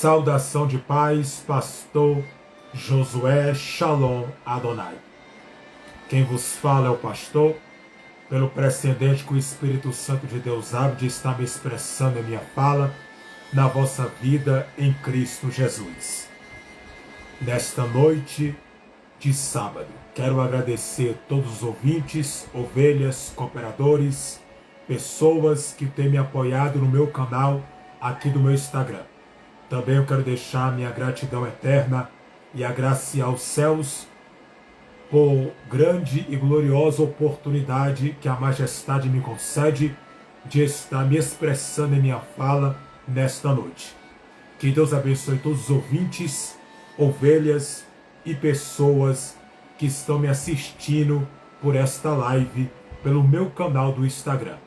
Saudação de paz, pastor Josué Shalom Adonai. Quem vos fala é o pastor, pelo precedente que o Espírito Santo de Deus abre de estar me expressando em minha fala, na vossa vida em Cristo Jesus. Nesta noite de sábado, quero agradecer todos os ouvintes, ovelhas, cooperadores, pessoas que têm me apoiado no meu canal aqui do meu Instagram. Também eu quero deixar minha gratidão eterna e agraciar os céus por grande e gloriosa oportunidade que a majestade me concede de estar me expressando em minha fala nesta noite. Que Deus abençoe todos os ouvintes, ovelhas e pessoas que estão me assistindo por esta live pelo meu canal do Instagram.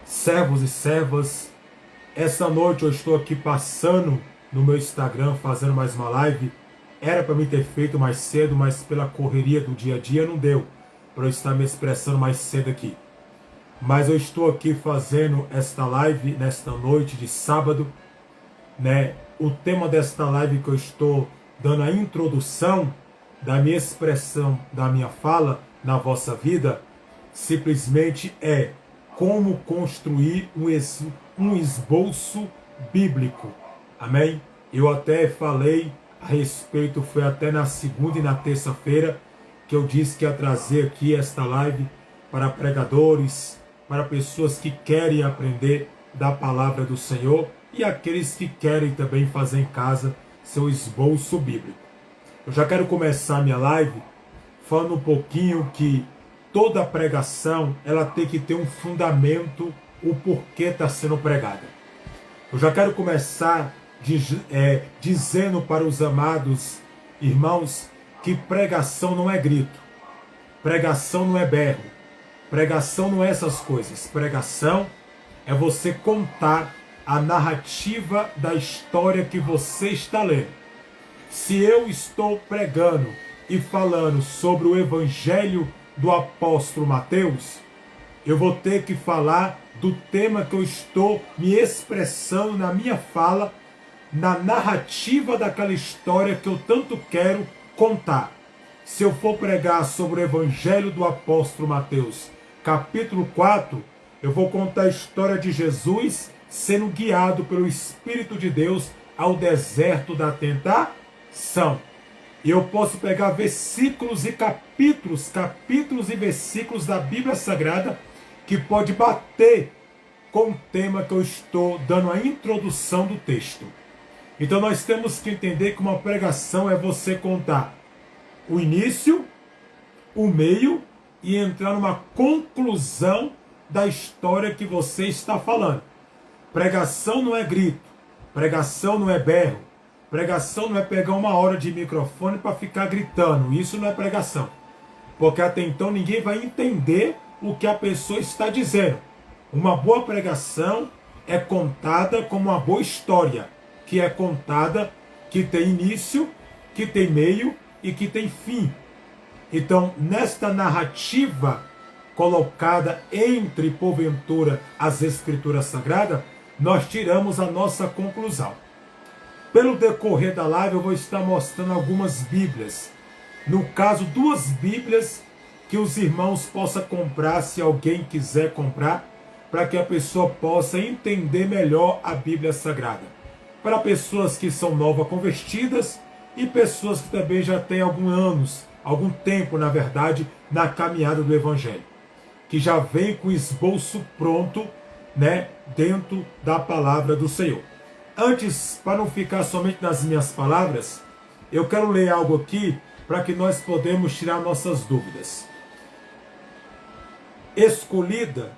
Servos e servas, essa noite eu estou aqui passando no meu Instagram, fazendo mais uma live. Era para mim ter feito mais cedo, mas pela correria do dia a dia não deu para eu estar me expressando mais cedo aqui. Mas eu estou aqui fazendo esta live nesta noite de sábado, né? O tema desta live que eu estou dando a introdução da minha expressão, da minha fala na vossa vida, simplesmente é como construir um esboço bíblico. Amém? Eu até falei a respeito, foi até na segunda e na terça-feira, que eu disse que ia trazer aqui esta live para pregadores, para pessoas que querem aprender da palavra do Senhor e aqueles que querem também fazer em casa seu esboço bíblico. Eu já quero começar a minha live falando um pouquinho que toda pregação ela tem que ter um fundamento, o porquê está sendo pregada. Eu já quero começar dizendo para os amados irmãos que pregação não é grito, pregação não é berro, pregação não é essas coisas. Pregação é você contar a narrativa da história que você está lendo. Se eu estou pregando e falando sobre o evangelho do apóstolo Mateus, eu vou ter que falar do tema que eu estou me expressando na minha fala, na narrativa daquela história que eu tanto quero contar. Se eu for pregar sobre o evangelho do apóstolo Mateus, capítulo 4, eu vou contar a história de Jesus sendo guiado pelo Espírito de Deus ao deserto da tentação. E eu posso pegar versículos e capítulos e versículos da Bíblia Sagrada que pode bater com o tema que eu estou dando a introdução do texto. Então nós temos que entender que uma pregação é você contar o início, o meio e entrar numa conclusão da história que você está falando. Pregação não é grito, pregação não é berro, pregação não é pegar uma hora de microfone para ficar gritando. Isso não é pregação. Porque até então ninguém vai entender o que a pessoa está dizendo. Uma boa pregação é contada como uma boa história, que é contada, que tem início, que tem meio e que tem fim. Então, nesta narrativa colocada entre, porventura, as Escrituras Sagradas, nós tiramos a nossa conclusão. Pelo decorrer da live eu vou estar mostrando algumas Bíblias. No caso, 2 Bíblias que os irmãos possam comprar, se alguém quiser comprar, para que a pessoa possa entender melhor a Bíblia Sagrada. Para pessoas que são novas convertidas e pessoas que também já têm algum tempo, na verdade, na caminhada do Evangelho. Que já vem com o esboço pronto, né, dentro da palavra do Senhor. Antes, para não ficar somente nas minhas palavras, eu quero ler algo aqui para que nós podemos tirar nossas dúvidas. Escolhida,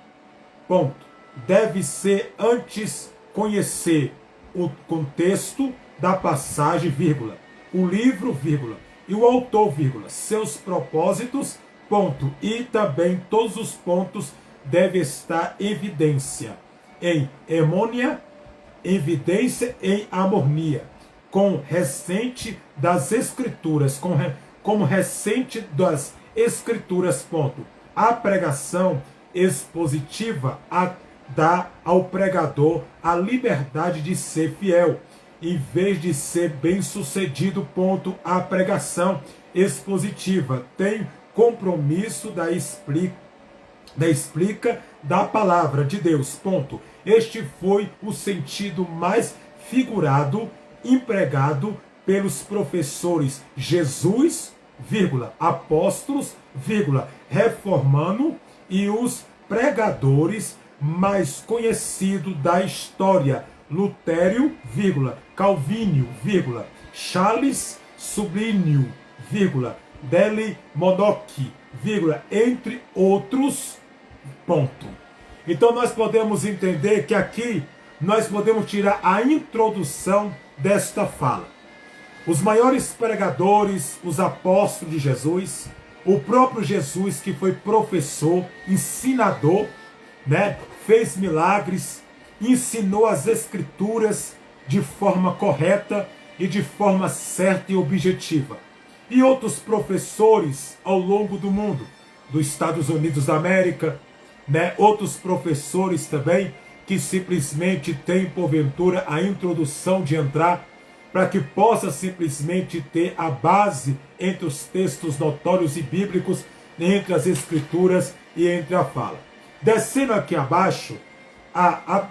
ponto, deve ser antes conhecer o contexto da passagem, vírgula, o livro, vírgula, e o autor, vírgula, seus propósitos, ponto, e também todos os pontos devem estar em evidência, em harmonia, evidência em harmonia, com recente das Escrituras, como recente das Escrituras, ponto. A pregação expositiva dá ao pregador a liberdade de ser fiel em vez de ser bem-sucedido, ponto, a pregação expositiva tem compromisso da palavra de Deus, ponto. Este foi o sentido mais figurado, empregado pelos professores Jesus, vírgula, apóstolos, vírgula, reformando, e os pregadores mais conhecidos da história, Lutério, vírgula, Calvínio, vírgula, Charles Sublinho, vírgula, Deli Monoc, vírgula, entre outros, ponto. Então nós podemos entender que aqui nós podemos tirar a introdução desta fala. Os maiores pregadores, os apóstolos de Jesus, o próprio Jesus que foi professor, ensinador, né, fez milagres, ensinou as escrituras de forma correta e de forma certa e objetiva. E outros professores ao longo do mundo, dos Estados Unidos da América, né, outros professores também que simplesmente têm porventura a introdução de entrar para que possa simplesmente ter a base entre os textos notórios e bíblicos, entre as escrituras e entre a fala. Descendo aqui abaixo, há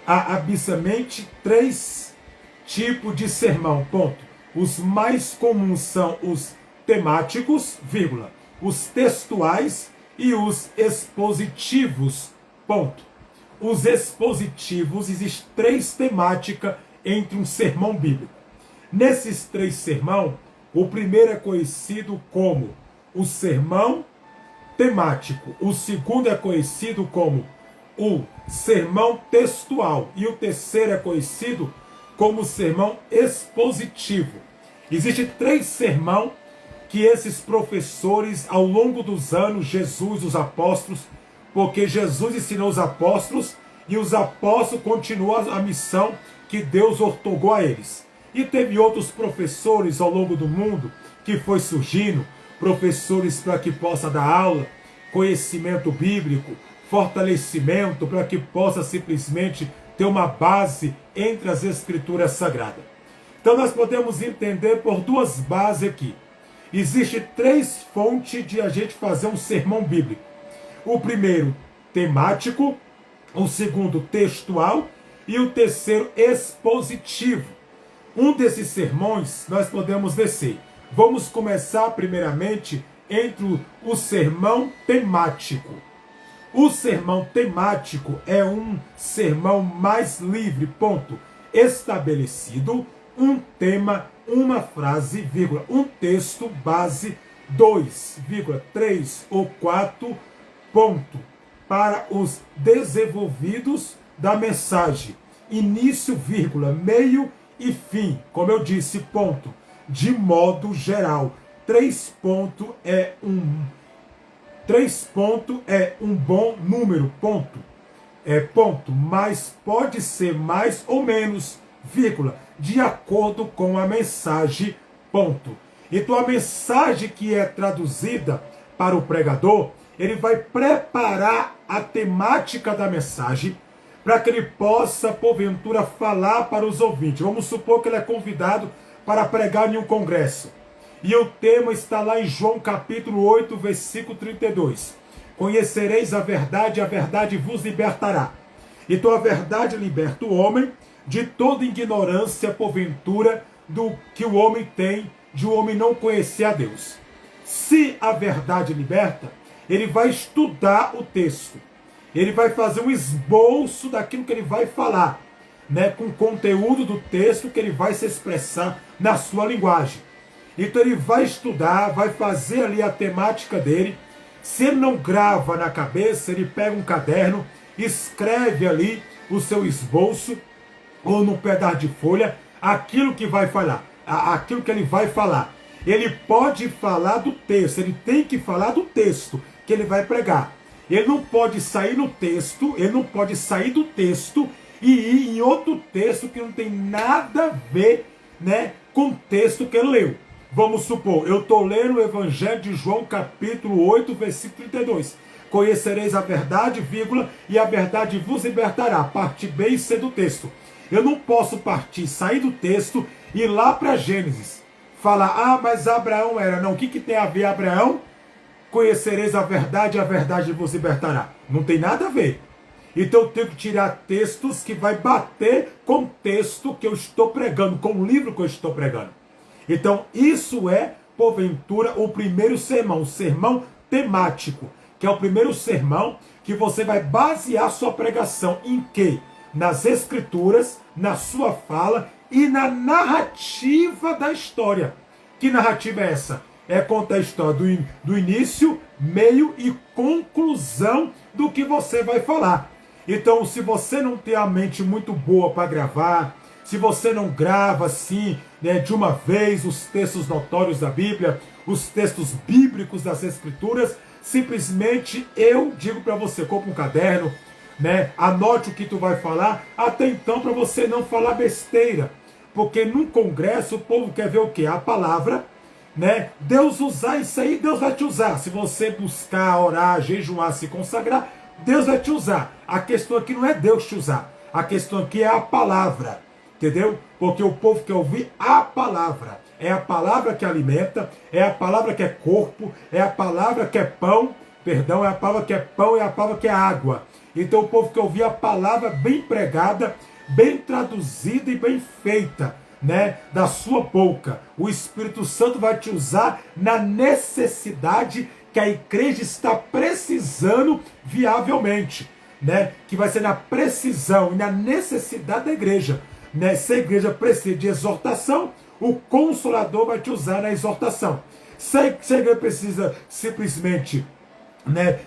abissamente 3 tipos de sermão, ponto. Os mais comuns são os temáticos, vírgula, os textuais e os expositivos, ponto. Os expositivos, existem 3 temáticas entre um sermão bíblico. Nesses 3 sermão, o primeiro é conhecido como o sermão temático, o segundo é conhecido como o sermão textual e o terceiro é conhecido como o sermão expositivo. Existem 3 sermão que esses professores, ao longo dos anos, Jesus, os apóstolos, porque Jesus ensinou os apóstolos e os apóstolos continuam a missão que Deus outorgou a eles. E teve outros professores ao longo do mundo que foi surgindo, professores para que possa dar aula, conhecimento bíblico, fortalecimento para que possa simplesmente ter uma base entre as escrituras sagradas. Então nós podemos entender por 2 bases aqui. Existem 3 fontes de a gente fazer um sermão bíblico. O primeiro, temático, o segundo, textual e o terceiro, expositivo. Um desses sermões nós podemos descer. Vamos começar primeiramente entre o sermão temático. O sermão temático é um sermão mais livre, ponto, estabelecido, um tema, uma frase, vírgula, um texto base, 2, 3 ou 4, ponto, para os desenvolvidos da mensagem, início, vírgula, meio e fim, como eu disse, ponto, de modo geral. 3 pontos é um bom número, ponto. Ponto, mas pode ser mais ou menos, vírgula, de acordo com a mensagem, ponto. Então a mensagem que é traduzida para o pregador, ele vai preparar a temática da mensagem para que ele possa, porventura, falar para os ouvintes. Vamos supor que ele é convidado para pregar em um congresso. E o tema está lá em João capítulo 8, versículo 32. Conhecereis a verdade vos libertará. Então a verdade liberta o homem de toda ignorância, porventura, do que o homem tem, de o homem não conhecer a Deus. Se a verdade liberta, ele vai estudar o texto. Ele vai fazer um esboço daquilo que ele vai falar, né, com o conteúdo do texto que ele vai se expressar na sua linguagem. Então ele vai estudar, vai fazer ali a temática dele. Se ele não grava na cabeça, ele pega um caderno, escreve ali o seu esboço, ou num pedaço de folha, aquilo que vai falar, aquilo que ele vai falar. Ele pode falar do texto, ele tem que falar do texto que ele vai pregar. Ele não pode sair no texto, ele não pode sair do texto e ir em outro texto que não tem nada a ver, né, com o texto que ele leu. Vamos supor, eu estou lendo o Evangelho de João, capítulo 8, versículo 32. Conhecereis a verdade, vírgula, e a verdade vos libertará. Parte B e C do texto. Eu não posso partir, sair do texto e ir lá para Gênesis. Falar, ah, mas Abraão era. Não, o que tem a ver Abraão? Conhecereis a verdade e a verdade vos libertará. Não tem nada a ver. Então eu tenho que tirar textos que vai bater com o texto que eu estou pregando, com o livro que eu estou pregando. Então isso é, porventura, o primeiro sermão, o sermão temático, que é o primeiro sermão que você vai basear sua pregação em quê? Nas escrituras, na sua fala e na narrativa da história. Que narrativa é essa? É contar a história do início, meio e conclusão do que você vai falar. Então, se você não tem a mente muito boa para gravar, se você não grava assim, né, de uma vez os textos notórios da Bíblia, os textos bíblicos das Escrituras, simplesmente eu digo para você, compre um caderno, né, anote o que tu vai falar, até então para você não falar besteira. Porque num congresso o povo quer ver o quê? A palavra, né? Deus usar isso aí, Deus vai te usar. Se você buscar, orar, jejuar, se consagrar, Deus vai te usar. A questão aqui não é Deus te usar. A questão aqui é a palavra. Entendeu? Porque o povo quer ouvir a palavra. É a palavra que alimenta, é a palavra que é corpo, é a palavra que é pão, perdão, é a palavra que é pão, é a palavra que é água. Então o povo quer ouvir a palavra bem pregada, bem traduzida e bem feita, né, da sua boca. O Espírito Santo vai te usar na necessidade que a igreja está precisando viavelmente, né? Que vai ser na precisão e na necessidade da igreja, né? Se a igreja precisa de exortação, o Consolador vai te usar na exortação. Se a igreja precisa simplesmente, né,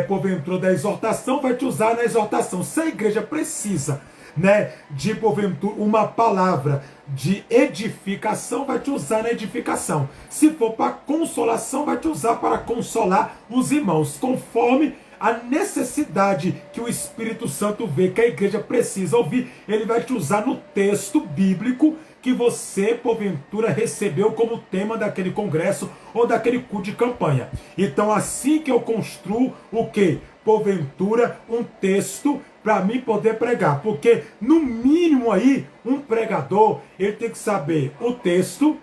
porventura da exortação, vai te usar na exortação. Se a igreja precisa, né, de porventura uma palavra de edificação, vai te usar na edificação. Se for para consolação, vai te usar para consolar os irmãos, conforme a necessidade que o Espírito Santo vê que a igreja precisa ouvir. Ele vai te usar no texto bíblico que você, porventura, recebeu como tema daquele congresso ou daquele culto de campanha. Então, assim que eu construo o quê? Porventura, um texto para mim poder pregar. Porque, no mínimo aí, um pregador, ele tem que saber o texto,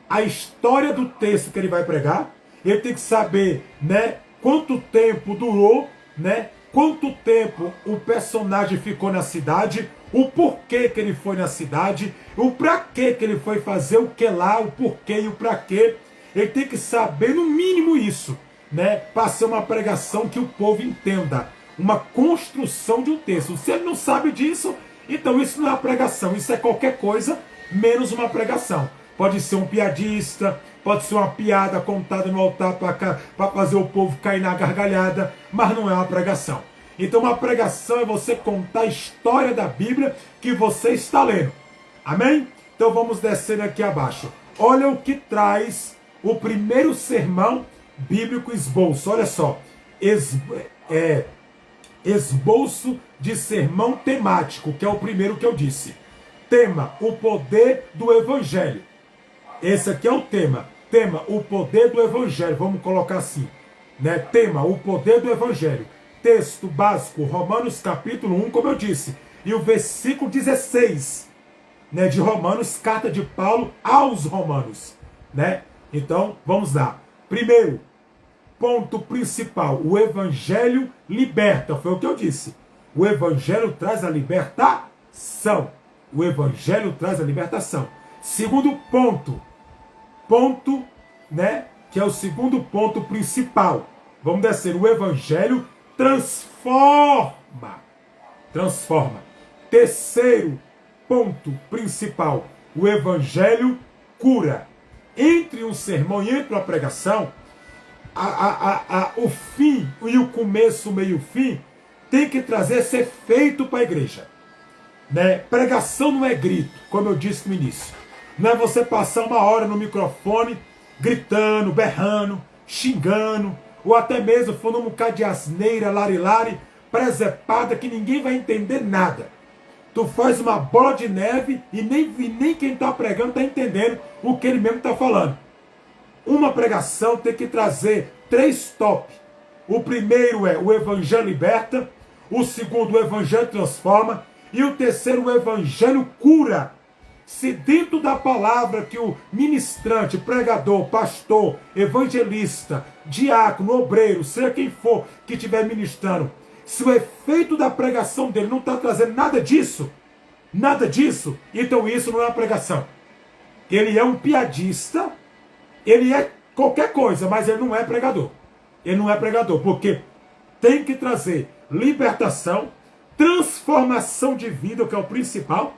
a história do texto que ele vai pregar, ele tem que saber, né, quanto tempo durou, né, quanto tempo o personagem ficou na cidade, o porquê que ele foi na cidade, o pra que ele foi fazer o que lá, o porquê e o pra quê. Ele tem que saber no mínimo isso, né, para ser uma pregação que o povo entenda, uma construção de um texto. Se ele não sabe disso, então isso não é uma pregação, isso é qualquer coisa menos uma pregação. Pode ser um piadista, pode ser uma piada contada no altar para fazer o povo cair na gargalhada, mas não é uma pregação. Então uma pregação é você contar a história da Bíblia que você está lendo. Amém? Então vamos descendo aqui abaixo. Olha o que traz o primeiro sermão bíblico esboço. Olha só. Esboço de sermão temático, que é o primeiro que eu disse. Tema, o poder do Evangelho. Esse aqui é o tema. Tema, o poder do Evangelho. Vamos colocar assim, né? Tema, o poder do Evangelho. Texto básico, Romanos capítulo 1, como eu disse. E o versículo 16, né, de Romanos, carta de Paulo aos Romanos, né? Então, vamos lá. Primeiro, ponto principal. O Evangelho liberta. Foi o que eu disse. O Evangelho traz a libertação. O Evangelho traz a libertação. Segundo ponto, né, que é o segundo ponto principal. Vamos descer. O Evangelho transforma. Terceiro ponto principal. O Evangelho cura. Entre um sermão e entre uma pregação, o fim e o começo, o meio e o fim, tem que trazer esse efeito para a igreja. Né? Pregação não é grito, como eu disse no início. Não é você passar uma hora no microfone gritando, berrando, xingando, ou até mesmo falando um bocado de asneira, lari-lari, presepada, que ninguém vai entender nada. Tu faz uma bola de neve e nem quem está pregando está entendendo o que ele mesmo está falando. Uma pregação tem que trazer 3 top. O primeiro é o Evangelho liberta, o segundo, o Evangelho transforma, E o terceiro, o evangelho cura. Se dentro da palavra que o ministrante, pregador, pastor, evangelista, diácono, obreiro, seja quem for que estiver ministrando, se o efeito da pregação dele não está trazendo nada disso, então isso não é uma pregação. Ele é um piadista, ele é qualquer coisa, mas ele não é pregador. Ele não é pregador, porque tem que trazer libertação, transformação de vida, que é o principal,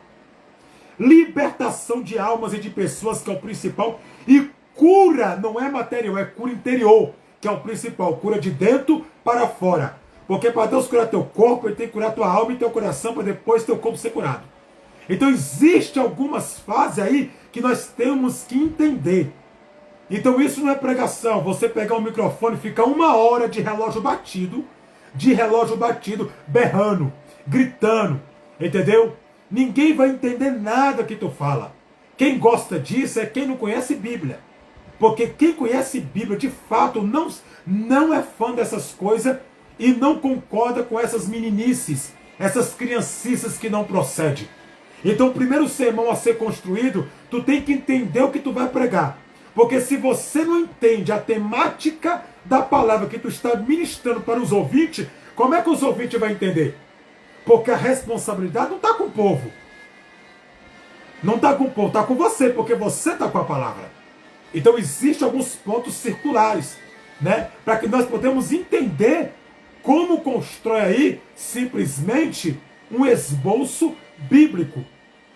libertação de almas e de pessoas, que é o principal, e cura, não é material, é cura interior, que é o principal, cura de dentro para fora. Porque para Deus curar teu corpo, Ele tem que curar tua alma e teu coração, para depois teu corpo ser curado. Então existem algumas fases aí que nós temos que entender. Então isso não é pregação, você pegar um microfone e ficar 1 hora de relógio batido, berrando, gritando, entendeu? Ninguém vai entender nada que tu fala. Quem gosta disso é quem não conhece Bíblia. Porque quem conhece Bíblia, de fato, não é fã dessas coisas e não concorda com essas meninices, essas criancices que não procedem. Então o primeiro sermão a ser construído, tu tem que entender o que tu vai pregar. Porque se você não entende a temática da palavra que tu está ministrando para os ouvintes, como é que os ouvintes vão entender? Porque a responsabilidade não está com o povo. Não está com o povo, está com você, porque você está com a palavra. Então existem alguns pontos circulares, né? Para que nós podemos entender como constrói aí simplesmente um esboço bíblico,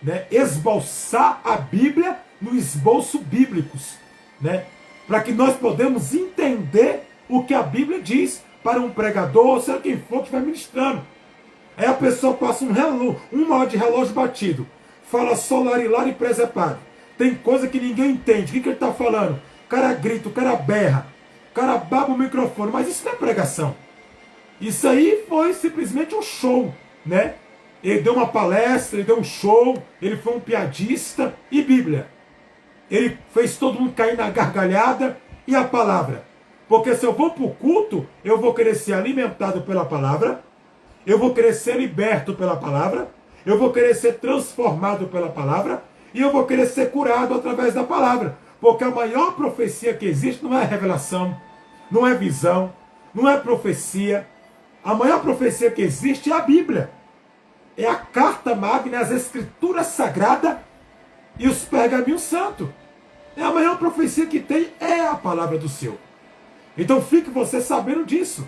né? Esboçar a Bíblia no esboço bíblicos, né? Para que nós podemos entender o que a Bíblia diz para um pregador, ou seja quem for que vai ministrando. Aí a pessoa passa 1 hora de relógio batido, fala solarilar e presepado. Tem coisa que ninguém entende. O que ele está falando? O cara grita, o cara berra, o cara baba o microfone, mas isso não é pregação. Isso aí foi simplesmente um show, né? Ele deu uma palestra, ele deu um show, ele foi um piadista. E Bíblia? Ele fez todo mundo cair na gargalhada. E a palavra? Porque se eu vou para o culto, eu vou querer ser alimentado pela palavra, eu vou querer ser liberto pela palavra, eu vou querer ser transformado pela palavra, e eu vou querer ser curado através da palavra. Porque a maior profecia que existe não é revelação, não é visão, não é profecia. A maior profecia que existe é a Bíblia. É a carta magna, as escrituras sagradas e os pergaminhos santos. É a maior profecia que tem, é a palavra do Senhor. Então fique você sabendo disso.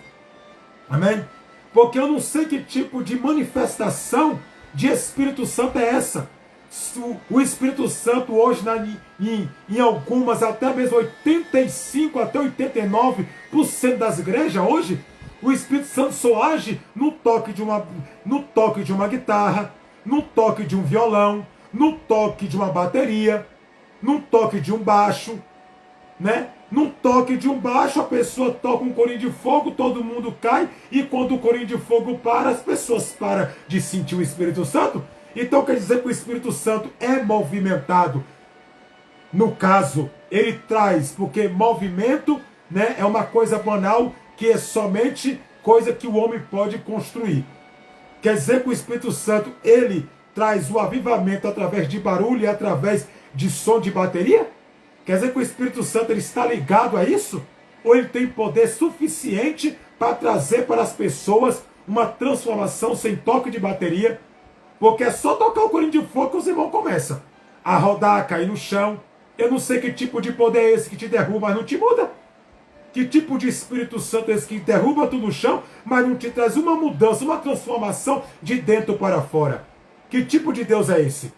Amém? Porque eu não sei que tipo de manifestação de Espírito Santo é essa. O Espírito Santo hoje, em algumas, até mesmo 85% até 89% das igrejas hoje, o Espírito Santo só age no toque de uma guitarra, no toque de um violão, no toque de uma bateria, no toque de um baixo, né? No toque de um baixo, a pessoa toca um corinho de fogo, todo mundo cai, e quando o corinho de fogo para, as pessoas param de sentir o Espírito Santo. Então quer dizer que o Espírito Santo é movimentado. No caso, ele traz, porque movimento, né, é uma coisa banal, que é somente coisa que o homem pode construir. Quer dizer que o Espírito Santo, ele traz o avivamento através de barulho e através de som de bateria? Quer dizer que o Espírito Santo ele está ligado a isso? Ou ele tem poder suficiente para trazer para as pessoas uma transformação sem toque de bateria? Porque é só tocar o corinho de fogo que os irmãos começam a rodar, a cair no chão. Eu não sei que tipo de poder é esse que te derruba, mas não te muda. Que tipo de Espírito Santo é esse que derruba tudo no chão, mas não te traz uma mudança, uma transformação de dentro para fora? Que tipo de Deus é esse?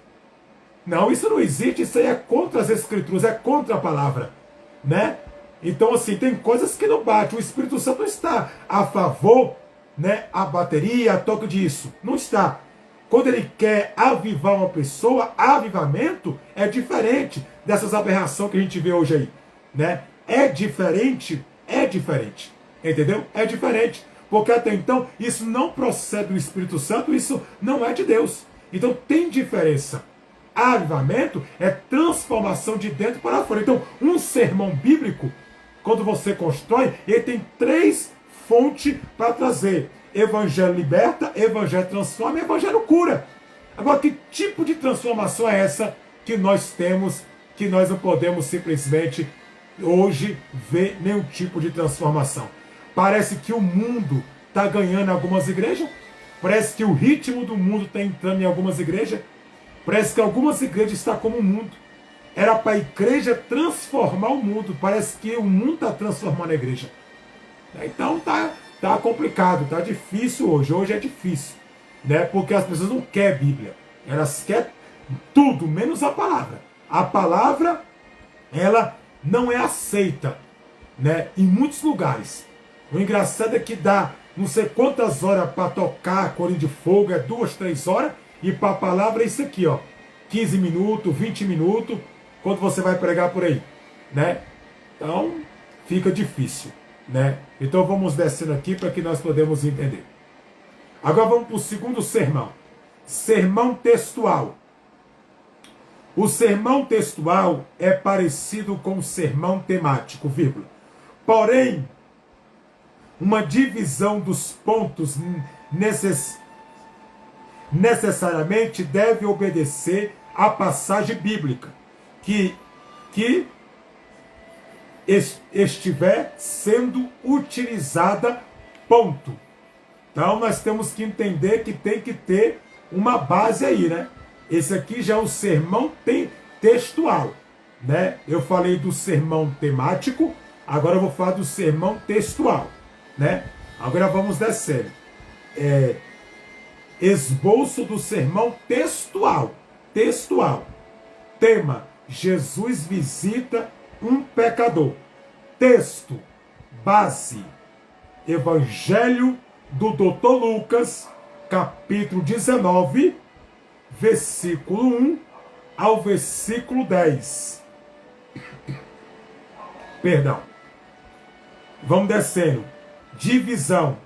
Não, isso não existe, isso aí é contra as Escrituras, é contra a palavra, né? Então, assim, tem coisas que não batem. O Espírito Santo não está a favor, né, a bateria, a toque disso. Não está. Quando ele quer avivar uma pessoa, avivamento é diferente dessas aberrações que a gente vê hoje aí, né? É diferente, entendeu? É diferente, porque até então isso não procede do Espírito Santo, isso não é de Deus. Então tem diferença. Avivamento é transformação de dentro para fora. Então um sermão bíblico, quando você constrói, ele tem 3 fontes para trazer. Evangelho liberta, Evangelho transforma e Evangelho cura. Agora, que tipo de transformação é essa que nós temos, que nós não podemos simplesmente hoje ver nenhum tipo de transformação? Parece que o mundo está ganhando algumas igrejas, parece que o ritmo do mundo está entrando em algumas igrejas, parece que algumas igrejas estão como o mundo. Era para a igreja transformar o mundo, parece que o mundo está transformando a igreja. Então tá complicado, tá difícil hoje é difícil, né? Porque as pessoas não querem Bíblia, elas querem tudo, menos a palavra. A palavra, ela não é aceita, né? Em muitos lugares. O engraçado é que dá não sei quantas horas para tocar Corinho de Fogo, é 2, 3 horas, e para a palavra é isso aqui, ó, 15 minutos, 20 minutos, quando você vai pregar por aí, né? Então, fica difícil, né? Então vamos descendo aqui para que nós podemos entender. Agora vamos para o segundo sermão. Sermão textual. O sermão textual é parecido com o sermão temático, vírgula. Porém, uma divisão dos pontos necessariamente deve obedecer à passagem bíblica que estiver sendo utilizada, ponto. Então nós temos que entender que tem que ter uma base aí, né? Esse aqui já é um sermão textual, né? Eu falei do sermão temático, agora eu vou falar do sermão textual, né? Agora vamos descer. Esboço do sermão textual. Textual. Tema: Jesus visita um pecador. Texto, base, Evangelho do Dr. Lucas, capítulo 19, versículo 1 ao versículo 10. Perdão. Vamos descendo. Divisão.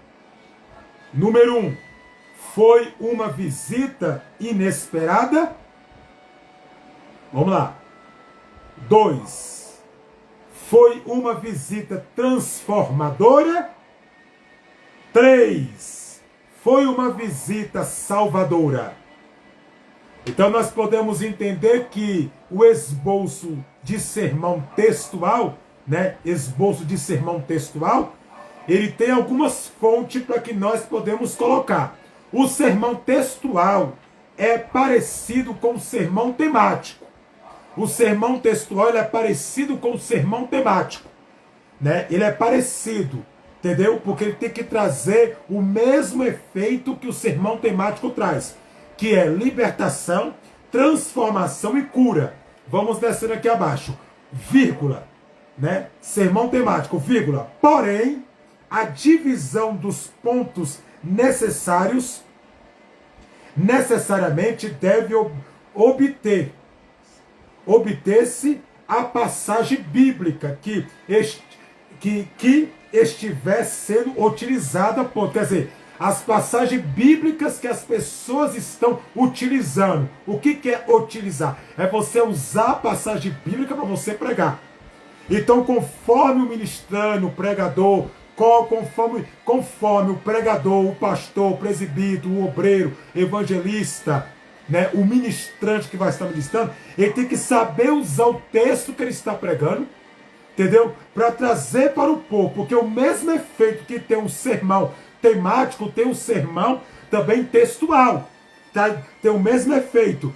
Número 1. Foi uma visita inesperada? Vamos lá. 2. Foi uma visita transformadora? 3. Foi uma visita salvadora? Então nós podemos entender que o esboço de sermão textual, né? Esboço de sermão textual, ele tem algumas fontes para que nós podemos colocar. O sermão textual é parecido com o sermão temático. O sermão textual ele é parecido com o sermão temático, né? Ele é parecido, entendeu? Porque ele tem que trazer o mesmo efeito que o sermão temático traz, que é libertação, transformação e cura. Vamos descer aqui abaixo, vírgula, né? Sermão temático, vírgula. Porém, a divisão dos pontos necessariamente deve obter-se a passagem bíblica que estiver sendo utilizada por, quer dizer, as passagens bíblicas que as pessoas estão utilizando. O que é utilizar? É você usar a passagem bíblica para você pregar. Então, conforme o ministrando, o pregador, conforme o pregador, o pastor, o presbítero, o obreiro, evangelista, né, o ministrante que vai estar ministrando, ele tem que saber usar o texto que ele está pregando, entendeu? Para trazer para o povo, porque o mesmo efeito que tem um sermão temático, tem um sermão também textual, tá? Tem o mesmo efeito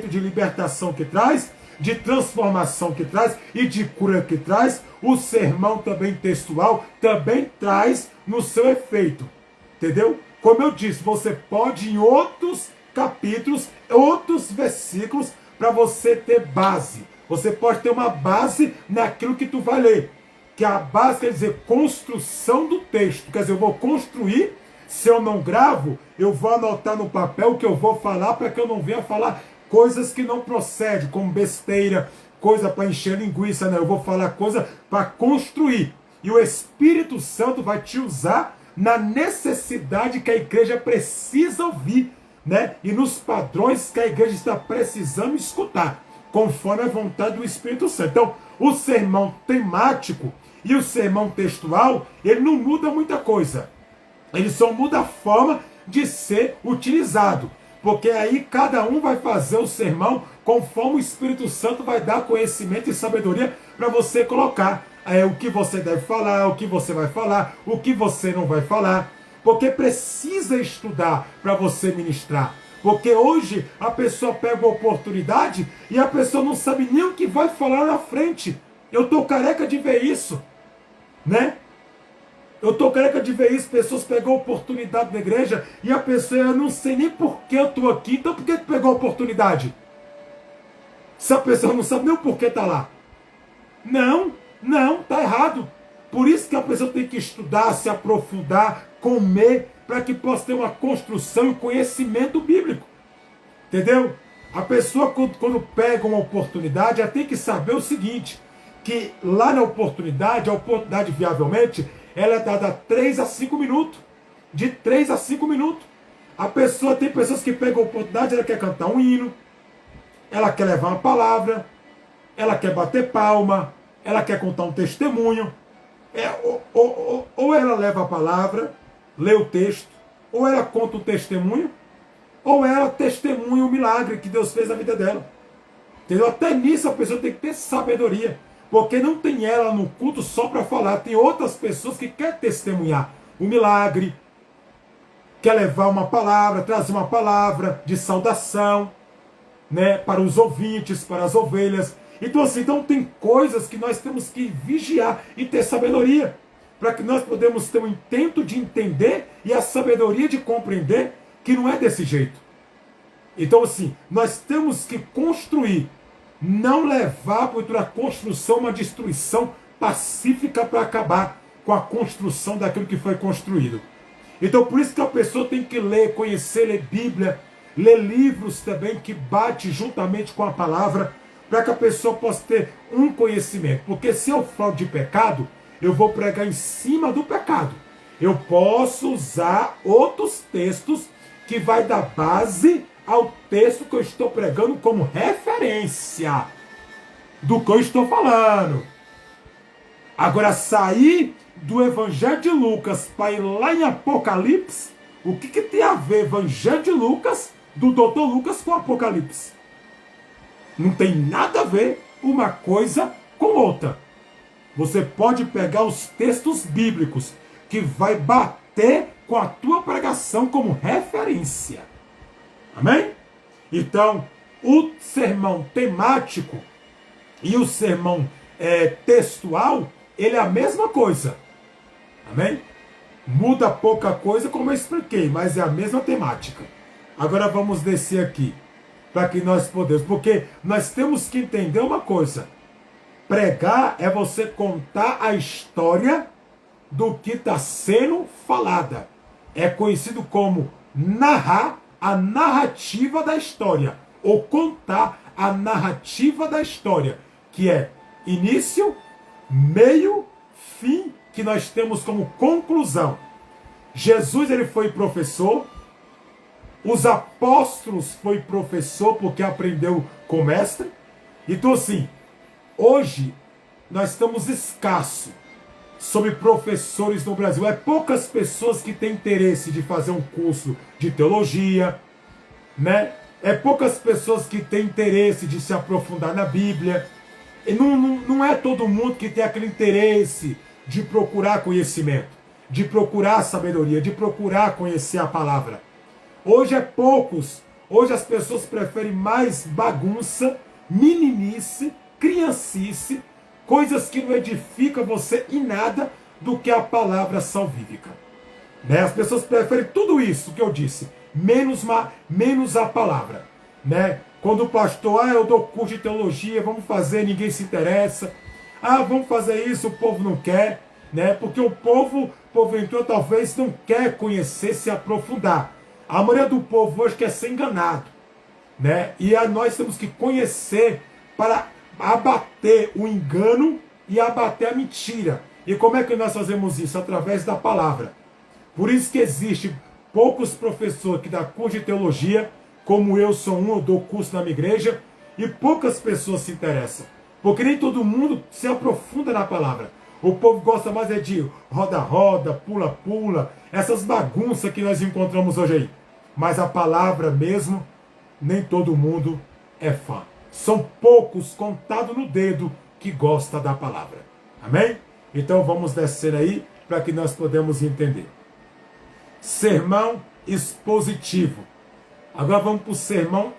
de libertação que traz, de transformação que traz e de cura que traz, o sermão também textual também traz no seu efeito, entendeu? Como eu disse, você pode em outros capítulos, outros versículos, para você ter base. Você pode ter uma base naquilo que tu vai ler, que a base quer dizer construção do texto, quer dizer, eu vou construir. Se eu não gravo, eu vou anotar no papel o que eu vou falar, para que eu não venha falar coisas que não procedem, como besteira, coisa para encher linguiça, né? Eu vou falar coisa para construir. E o Espírito Santo vai te usar na necessidade que a igreja precisa ouvir, né? E nos padrões que a igreja está precisando escutar, conforme a vontade do Espírito Santo. Então, o sermão temático e o sermão textual, ele não muda muita coisa. Ele só muda a forma de ser utilizado. Porque aí cada um vai fazer o sermão conforme o Espírito Santo vai dar conhecimento e sabedoria para você colocar. O que você deve falar, o que você vai falar, o que você não vai falar. Porque precisa estudar para você ministrar. Porque hoje a pessoa pega a oportunidade e a pessoa não sabe nem o que vai falar na frente. Eu estou careca de ver isso, né? Eu estou careca de ver isso, pessoas pegam a oportunidade na igreja e a pessoa, eu não sei nem por que eu estou aqui, então por que pegou a oportunidade? Se a pessoa não sabe nem o porquê está lá. Não, está errado. Por isso que a pessoa tem que estudar, se aprofundar, comer, para que possa ter uma construção e conhecimento bíblico. Entendeu? A pessoa, quando pega uma oportunidade, ela tem que saber o seguinte, que lá na oportunidade, a oportunidade viavelmente, ela é dada 3 a 5 minutos. De 3 a 5 minutos. Tem pessoas que pegam a oportunidade, ela quer cantar um hino, ela quer levar uma palavra, ela quer bater palma, ela quer contar um testemunho. Ou ela leva a palavra, lê o texto, ou ela conta o testemunho, ou ela testemunha o milagre que Deus fez na vida dela. Entendeu? Até nisso a pessoa tem que ter sabedoria. Porque não tem ela no culto só para falar. Tem outras pessoas que querem testemunhar o milagre, quer levar uma palavra, trazer uma palavra de saudação, né, para os ouvintes, para as ovelhas. Então assim, tem coisas que nós temos que vigiar e ter sabedoria. Para que nós podemos ter o intento de entender e a sabedoria de compreender que não é desse jeito. Então assim, nós temos que construir. Não levar para a construção uma destruição pacífica para acabar com a construção daquilo que foi construído. Então por isso que a pessoa tem que ler, conhecer, ler Bíblia, ler livros também que bate juntamente com a palavra, para que a pessoa possa ter um conhecimento. Porque se eu falo de pecado, eu vou pregar em cima do pecado. Eu posso usar outros textos que vai dar base ao texto que eu estou pregando como referência do que eu estou falando. Agora, sair do Evangelho de Lucas para ir lá em Apocalipse, o que tem a ver Evangelho de Lucas, do Dr. Lucas, com Apocalipse? Não tem nada a ver uma coisa com outra. Você pode pegar os textos bíblicos que vai bater com a tua pregação como referência. Amém? Então, o sermão temático e o sermão textual, ele é a mesma coisa. Amém? Muda pouca coisa, como eu expliquei, mas é a mesma temática. Agora vamos descer aqui, para que nós podemos, porque nós temos que entender uma coisa. Pregar é você contar a história do que está sendo falada. É conhecido como narrar a narrativa da história, ou contar a narrativa da história, que é início, meio, fim, que nós temos como conclusão. Jesus, ele foi professor, os apóstolos foi professor porque aprendeu com o mestre. Então assim, hoje nós estamos escassos sobre professores no Brasil. É poucas pessoas que têm interesse de fazer um curso de teologia, né? É poucas pessoas que têm interesse de se aprofundar na Bíblia. E não é todo mundo que tem aquele interesse de procurar conhecimento, de procurar sabedoria, de procurar conhecer a palavra. Hoje é poucos. Hoje as pessoas preferem mais bagunça, meninice, criancice, coisas que não edificam você em nada, do que a palavra salvífica. Né? As pessoas preferem tudo isso que eu disse, menos a palavra. Né? Quando o pastor, eu dou curso de teologia, vamos fazer, ninguém se interessa. Vamos fazer isso, o povo não quer. Né? Porque o povo, porventura, talvez não quer conhecer, se aprofundar. A maioria do povo hoje quer ser enganado. Né? E nós temos que conhecer para abater o engano e abater a mentira. E como é que nós fazemos isso? Através da palavra. Por isso que existe poucos professores que dão curso de teologia, como eu sou eu dou curso na minha igreja, e poucas pessoas se interessam. Porque nem todo mundo se aprofunda na palavra. O povo gosta mais de roda-roda, pula-pula, essas bagunças que nós encontramos hoje aí. mas a palavra mesmo, nem todo mundo é fã. São poucos, contados no dedo, que gosta da palavra. Amém? Então vamos descer aí para que nós podemos entender. Sermão expositivo. Agora vamos para o sermão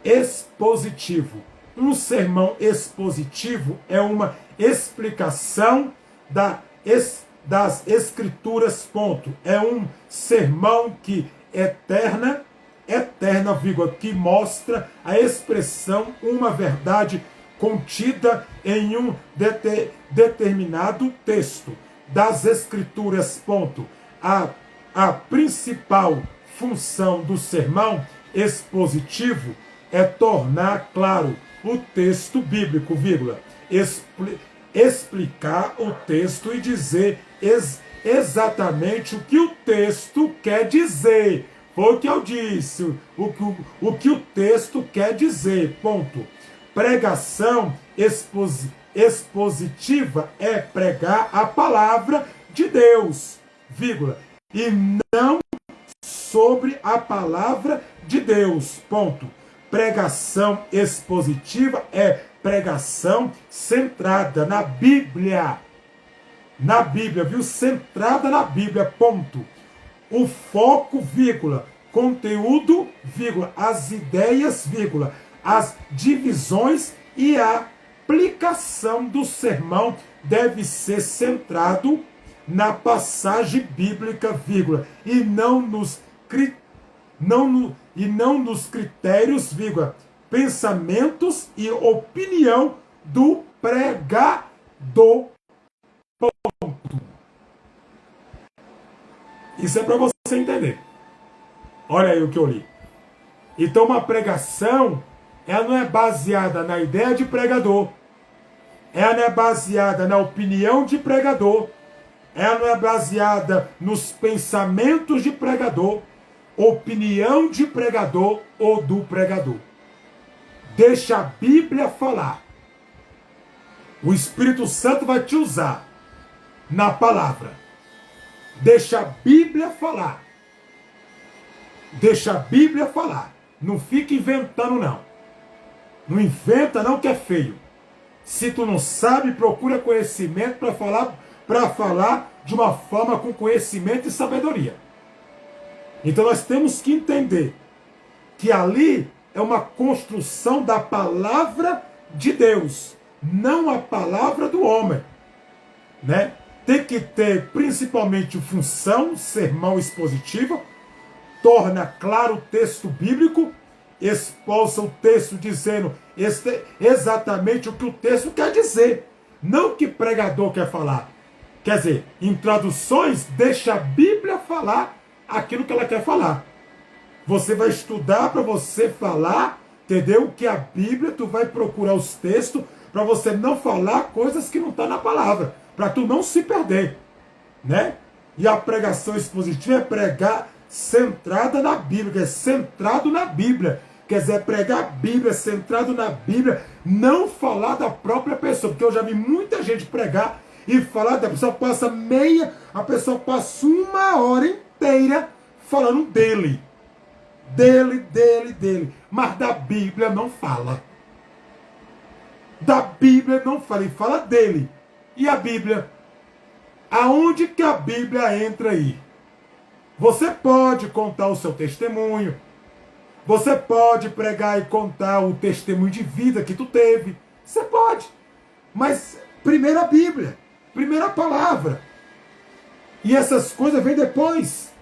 expositivo. Um sermão expositivo é uma explicação das escrituras, ponto. É um sermão que eterna, vírgula, que mostra a expressão, uma verdade contida em um determinado texto das escrituras, ponto. A principal função do sermão expositivo é tornar claro o texto bíblico, vírgula, explicar o texto e dizer exatamente o que o texto quer dizer. Foi o que eu disse, o que o texto quer dizer, ponto. Pregação expositiva é pregar a palavra de Deus, vírgula, e não sobre a palavra de Deus, ponto. Pregação expositiva é pregação centrada na Bíblia. Na Bíblia, viu? Centrada na Bíblia, ponto. O foco, vírgula, conteúdo, vírgula, as ideias, vírgula, as divisões e a aplicação do sermão deve ser centrado na passagem bíblica, vírgula, e não nos critérios, vírgula, pensamentos e opinião do pregador, ponto. Isso é para você entender. Olha aí o que eu li. Então uma pregação, ela não é baseada na ideia de pregador, ela não é baseada na opinião de pregador, ela não é baseada nos pensamentos de pregador, opinião de pregador ou do pregador. Deixa a Bíblia falar. O Espírito Santo vai te usar na palavra. Deixa a Bíblia falar. Deixa a Bíblia falar. Não fica inventando, não. Não inventa, não, que é feio. Se tu não sabe, procura conhecimento para falar de uma forma com conhecimento e sabedoria. Então nós temos que entender que ali é uma construção da palavra de Deus, não a palavra do homem, né? Tem que ter principalmente função, sermão expositiva, torna claro o texto bíblico, expulsa o texto dizendo exatamente o que o texto quer dizer, não o que o pregador quer falar. Quer dizer, em traduções, deixa a Bíblia falar aquilo que ela quer falar. Você vai estudar para você falar, entendeu? Que a Bíblia, tu vai procurar os textos para você não falar coisas que não estão na palavra, para tu não se perder, né? E a pregação expositiva é pregar centrada na Bíblia, é centrado na Bíblia. Quer dizer, pregar a Bíblia, centrado na Bíblia, não falar da própria pessoa, porque eu já vi muita gente pregar e falar da pessoa, a pessoa passa uma hora inteira falando dele, mas da Bíblia não fala. Da Bíblia não fala, ele fala dele. E a Bíblia? Aonde que a Bíblia entra aí? Você pode contar o seu testemunho, você pode pregar e contar o testemunho de vida que tu teve, você pode, mas primeiro a Bíblia, primeiro a palavra, e essas coisas vêm depois,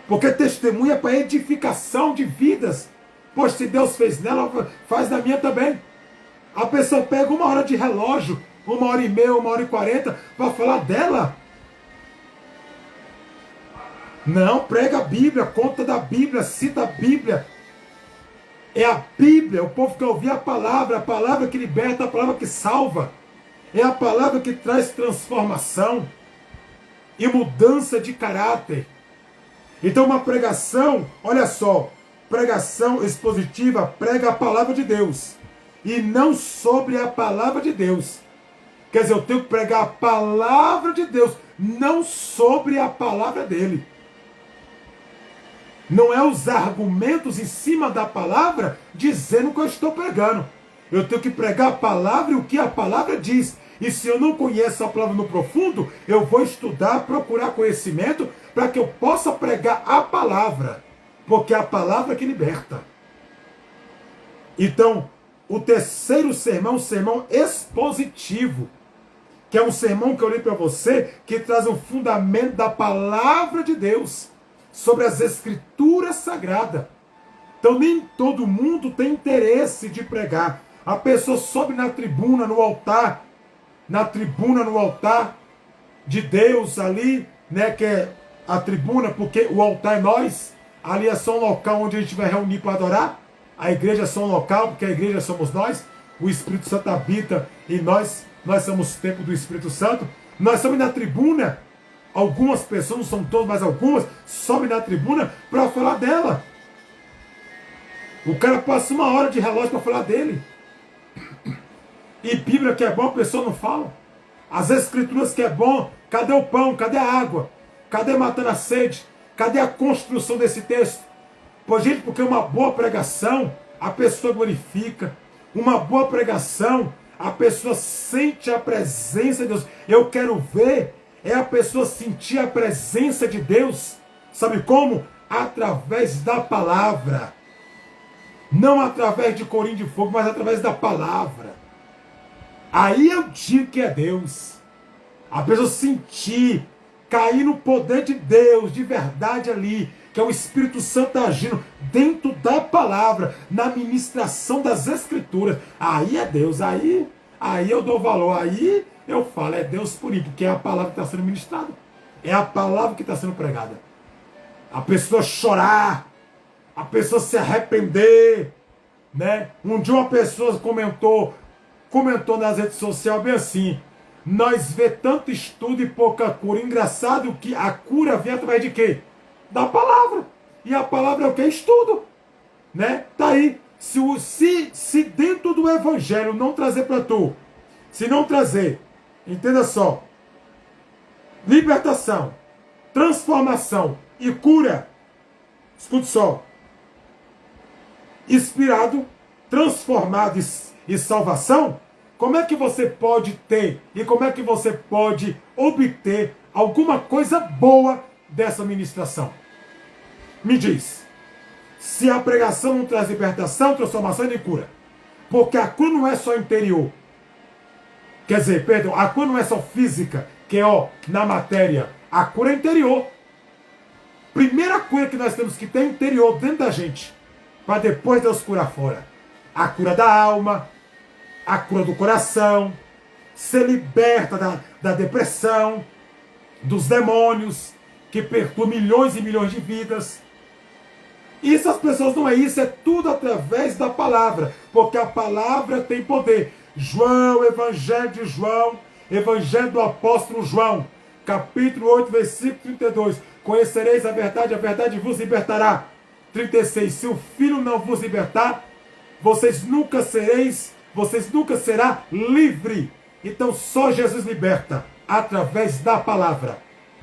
porque testemunho é para edificação de vidas. Pois se Deus fez nela, faz na minha também. A pessoa pega uma hora de relógio, 1h30, 1h40, para falar dela. Não, prega a Bíblia, conta da Bíblia, cita a Bíblia. É a Bíblia, o povo quer ouvir a palavra que liberta, a palavra que salva. É a palavra que traz transformação e mudança de caráter. Então uma pregação, olha só, pregação expositiva prega a palavra de Deus e não sobre a palavra de Deus. Quer dizer, eu tenho que pregar a palavra de Deus, não sobre a palavra dele. Não é os argumentos em cima da palavra dizendo o que eu estou pregando. Eu tenho que pregar a palavra e o que a palavra diz. E se eu não conheço a palavra no profundo, eu vou estudar, procurar conhecimento para que eu possa pregar a palavra. Porque é a palavra que liberta. Então, o terceiro sermão é um sermão expositivo. Que é um sermão que eu li para você, que traz um fundamento da palavra de Deus sobre as escrituras sagradas. Então nem todo mundo tem interesse de pregar. A pessoa sobe na tribuna, no altar de Deus ali, né, que é a tribuna, porque o altar é nós. Ali é só um local onde a gente vai reunir para adorar. A igreja é só um local, porque a igreja somos nós. O Espírito Santo habita em nós. Nós somos o templo do Espírito Santo. Nós somos na tribuna. Algumas pessoas, não são todas, mas algumas, sobem na tribuna para falar dela. O cara passa 1 hora de relógio para falar dele. E Bíblia que é bom, a pessoa não fala. As Escrituras que é bom, cadê o pão? Cadê a água? Cadê matando a sede? Cadê a construção desse texto? Pois, gente, porque uma boa pregação, a pessoa glorifica. Uma boa pregação, a pessoa sente a presença de Deus. Eu quero ver a pessoa sentir a presença de Deus. Sabe como? Através da palavra. Não através de corinho de fogo, mas através da palavra. Aí eu digo que é Deus. A pessoa sentir, cair no poder de Deus, de verdade ali, que é o Espírito Santo agindo dentro da palavra, na ministração das Escrituras. Aí é Deus, aí eu dou valor, aí eu falo, é Deus por isso, porque é a palavra que está sendo ministrada. É a palavra que está sendo pregada. A pessoa chorar, a pessoa se arrepender, né? Um dia uma pessoa comentou nas redes sociais bem assim: nós vê tanto estudo e pouca cura. Engraçado que a cura vem através de quê? Da palavra. E a palavra é o que? Estudo, né? Tá aí. Se dentro do evangelho não trazer para tu, se não trazer, entenda só, libertação, transformação e cura, escute só, inspirado, transformado e salvação, como é que você pode ter e como é que você pode obter alguma coisa boa dessa ministração? Me diz, se a pregação não traz libertação, transformação e nem cura. Porque a cura não é só interior. Quer dizer, perdão, a cura não é só física, que é na matéria. A cura é interior. Primeira cura que nós temos que ter é interior, dentro da gente, para depois Deus curar fora. A cura da alma, a cura do coração, ser liberta da depressão, dos demônios, que perturbam milhões e milhões de vidas. Isso as pessoas não é isso, é tudo através da palavra, porque a palavra tem poder. João, Evangelho de João, Evangelho do Apóstolo João, capítulo 8, versículo 32. Conhecereis a verdade vos libertará. 36. Se o Filho não vos libertar, vocês nunca será livre. Então só Jesus liberta, através da palavra.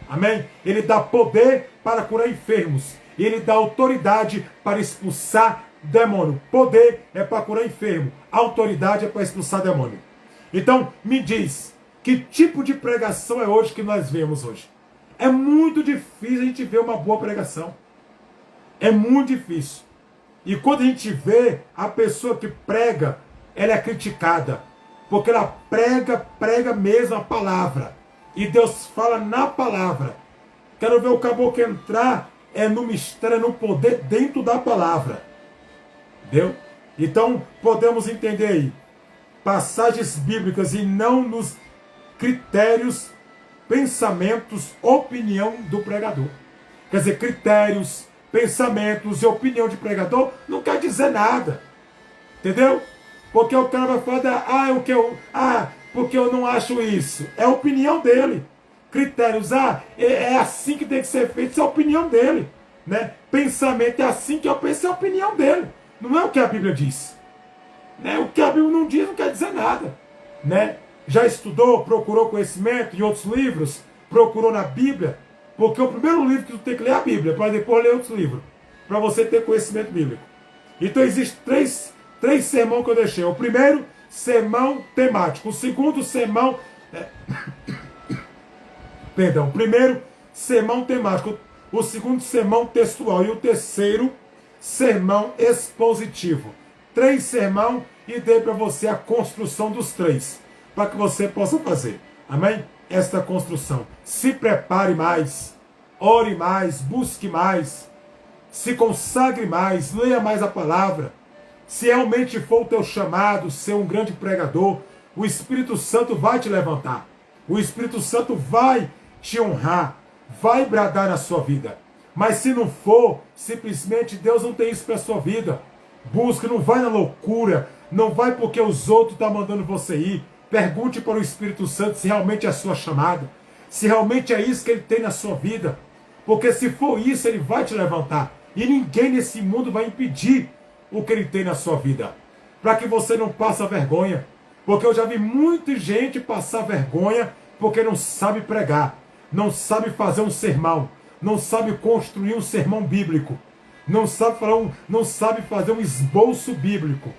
Amém? Ele dá poder para curar enfermos. Ele dá autoridade para expulsar demônio. Poder é para curar enfermo. Autoridade é para expulsar demônio. Então, me diz, que tipo de pregação é hoje que nós vemos hoje? É muito difícil a gente ver uma boa pregação. É muito difícil. E quando a gente vê a pessoa que prega, ela é criticada. Porque ela prega mesmo a palavra. E Deus fala na palavra. Quero ver o caboclo entrar no mistério, no poder dentro da palavra. Entendeu? Então, podemos entender aí passagens bíblicas e não nos critérios, pensamentos, opinião do pregador. Quer dizer, critérios, pensamentos e opinião de pregador não quer dizer nada. Entendeu? Porque o cara vai falar, porque eu não acho isso. É a opinião dele. Critérios, é assim que tem que ser feito, isso é a opinião dele. Né? Pensamento, é assim que eu penso, é a opinião dele. Não é o que a Bíblia diz. Né? O que a Bíblia não diz não quer dizer nada. Né? Já estudou, procurou conhecimento em outros livros, procurou na Bíblia, porque o primeiro livro que tu tem que ler é a Bíblia, para depois ler outros livros. para você ter conhecimento bíblico. Então existem três sermões que eu deixei. O primeiro, sermão temático. O segundo, sermão... Perdão. O primeiro, sermão temático. O segundo, sermão textual. E o terceiro, sermão expositivo. 3 sermão e dei para você a construção dos 3. Para que você possa fazer. Amém? Esta construção. Se prepare mais. Ore mais. Busque mais. Se consagre mais. Leia mais a palavra. Se realmente for o teu chamado, ser um grande pregador, o Espírito Santo vai te levantar. O Espírito Santo vai te honrar. Vai bradar na sua vida. Mas se não for, simplesmente Deus não tem isso para a sua vida. Busque, não vai na loucura. Não vai porque os outros estão mandando você ir. Pergunte para o Espírito Santo se realmente é a sua chamada. Se realmente é isso que ele tem na sua vida. Porque se for isso, ele vai te levantar. E ninguém nesse mundo vai impedir o que ele tem na sua vida. Para que você não passe vergonha. Porque eu já vi muita gente passar vergonha porque não sabe pregar. Não sabe fazer um sermão. Não sabe construir um sermão bíblico. Não sabe fazer um esboço bíblico.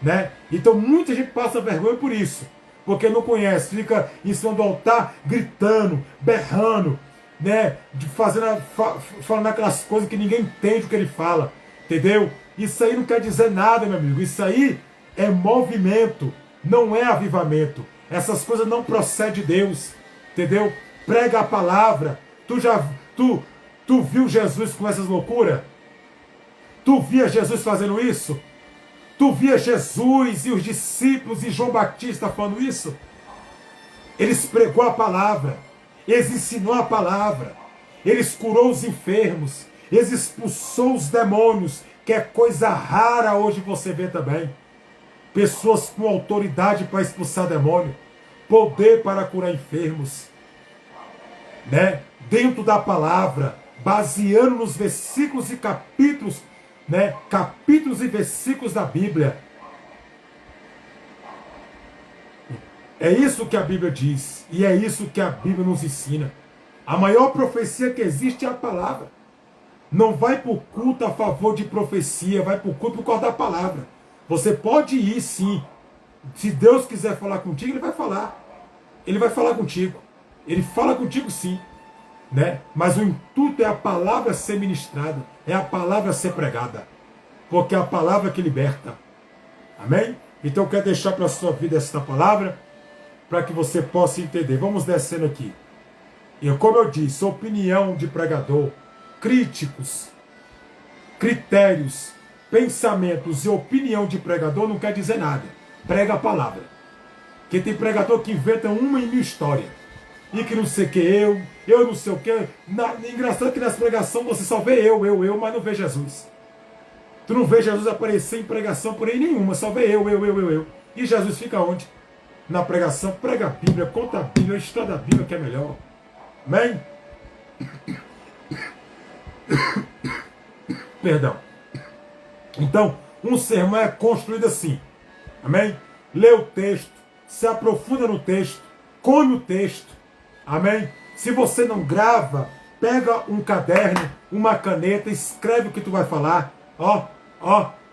Né? Então muita gente passa vergonha por isso. Porque não conhece. Fica em cima do altar gritando, berrando. Né? Falando aquelas coisas que ninguém entende o que ele fala. Entendeu? Isso aí não quer dizer nada, meu amigo. Isso aí é movimento. Não é avivamento. Essas coisas não procedem de Deus. Entendeu? Prega a palavra. Tu viu Jesus com essas loucuras? Tu via Jesus fazendo isso? Tu via Jesus e os discípulos e João Batista falando isso? Eles pregou a palavra. Eles ensinou a palavra. Eles curou os enfermos. Eles expulsou os demônios. Que é coisa rara hoje você vê também. Pessoas com autoridade para expulsar demônio. Poder para curar enfermos. Né? Dentro da palavra. Baseando nos versículos e capítulos. Né? Capítulos e versículos da Bíblia. É isso que a Bíblia diz. E é isso que a Bíblia nos ensina. A maior profecia que existe é a palavra. Não vai para o culto a favor de profecia. Vai para o culto por causa da palavra. Você pode ir sim. Se Deus quiser falar contigo, Ele vai falar. Ele vai falar contigo. Ele fala contigo sim. Né? Mas o intuito é a palavra ser ministrada. É a palavra ser pregada. Porque é a palavra que liberta. Amém? Então eu quero deixar para a sua vida esta palavra. Para que você possa entender. Vamos descendo aqui. E como eu disse, opinião de pregador. Críticos. Critérios. Pensamentos e opinião de pregador não quer dizer nada. Prega a palavra. Porque tem pregador que inventa uma e 1000 histórias. E que não sei o que eu não sei o que. Engraçado que nas pregações você só vê eu, mas não vê Jesus. Tu não vê Jesus aparecer em pregação por aí nenhuma, só vê eu. E Jesus fica onde? Na pregação, prega a Bíblia, conta a Bíblia, estuda a Bíblia que é melhor. Amém? Perdão. Então, um sermão é construído assim. Amém? Lê o texto, se aprofunda no texto, come o texto. Amém? Se você não grava, pega um caderno, uma caneta, escreve o que tu vai falar.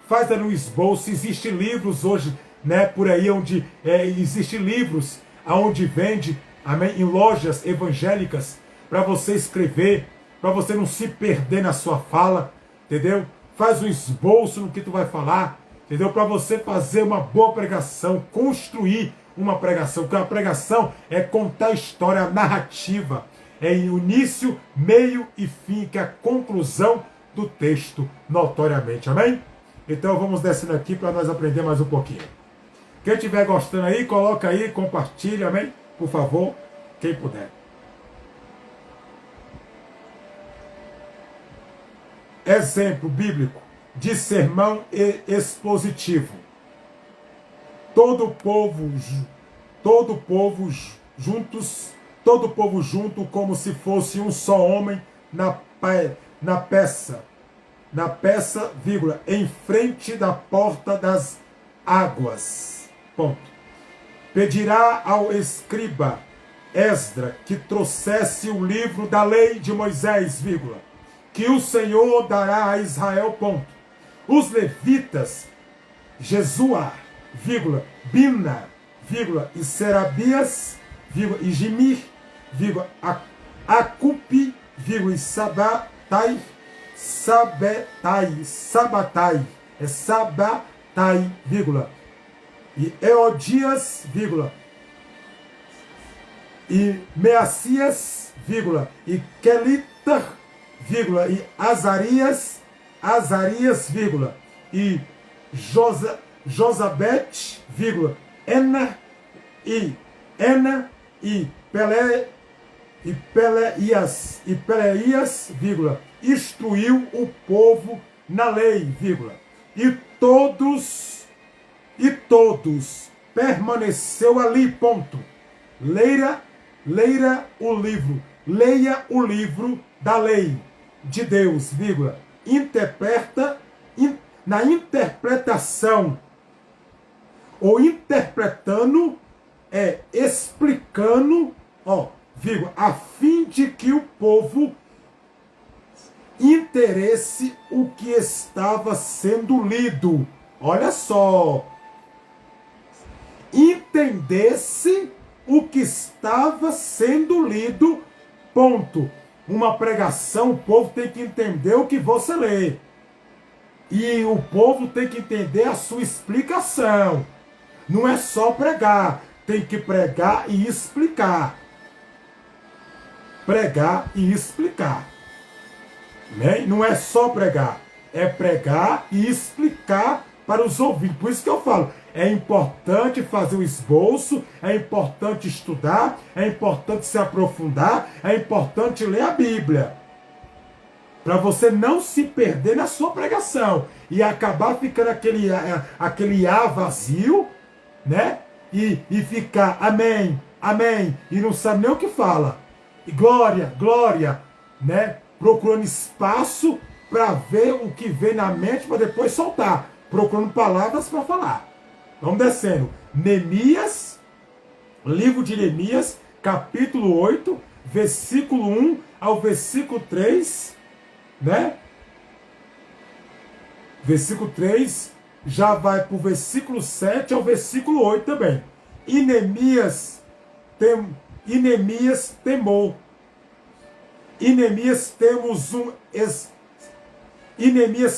Faz ali um esboço. Existem livros hoje, né, por aí onde existem livros aonde vende, amém, em lojas evangélicas, para você escrever, para você não se perder na sua fala, entendeu? Faz um esboço no que tu vai falar, entendeu? Para você fazer uma boa pregação, construir uma pregação, porque a pregação é contar a história, a narrativa, é o início, meio e fim, que é a conclusão do texto, notoriamente, amém? Então vamos descendo aqui para nós aprender mais um pouquinho. Quem estiver gostando aí, coloca aí, compartilha, amém? Por favor, quem puder. Exemplo bíblico de sermão expositivo. Todo o povo junto como se fosse um só homem na peça, vírgula, em frente da porta das águas. Ponto. Pedirá ao escriba Esdra que trouxesse o livro da lei de Moisés, vírgula, que o Senhor dará a Israel, ponto. Os levitas, Jesua, vírgula, Bina, vírgula, e Serabias, vírgula, e Gimir, vírgula, Acupi, vírgula, e Sabatai, é Sabatai, vírgula, e Eodias, vírgula, e Meacias, vírgula, e Kelita, vírgula, e Azarias, vírgula, e Josabete, vírgula, Ena, e Peleias, vírgula, instruiu o povo na lei, vírgula, e todos permaneceu ali, ponto. Leia o livro da lei de Deus, vírgula, na interpretação, ou interpretando, explicando, vírgula, a fim de que o povo entendesse o que estava sendo lido. Olha só. Entendesse o que estava sendo lido, ponto. Uma pregação, o povo tem que entender o que você lê. E o povo tem que entender a sua explicação. Não é só pregar, tem que pregar e explicar. Pregar e explicar. Né? Não é só pregar, é pregar e explicar para os ouvintes. Por isso que eu falo, é importante fazer o esboço, é importante estudar, é importante se aprofundar, é importante ler a Bíblia. Para você não se perder na sua pregação e acabar ficando aquele ar vazio, né? E ficar amém, amém, e não sabe nem o que fala. E glória, glória, né? Procurando espaço para ver o que vem na mente para depois soltar. Procurando palavras para falar. Vamos descendo. Neemias, livro de Neemias, capítulo 8, versículo 1 ao versículo 3, né? Versículo 3 já vai para o versículo 7 ao versículo 8 também. E Neemias temou. Em Neemias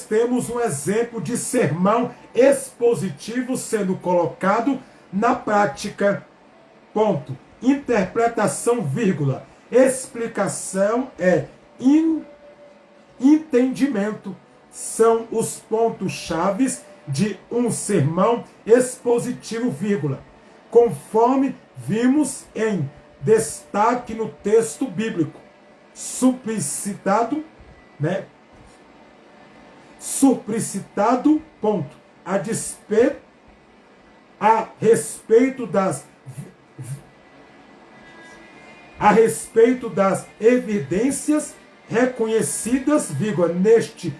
temos um exemplo de sermão expositivo sendo colocado na prática. Ponto. Interpretação, vírgula. Explicação é entendimento. São os pontos chaves de um sermão expositivo, vírgula. Conforme vimos em destaque no texto bíblico. Suplicitado, né? Suplicitado, ponto. A respeito das evidências reconhecidas, vírgula, neste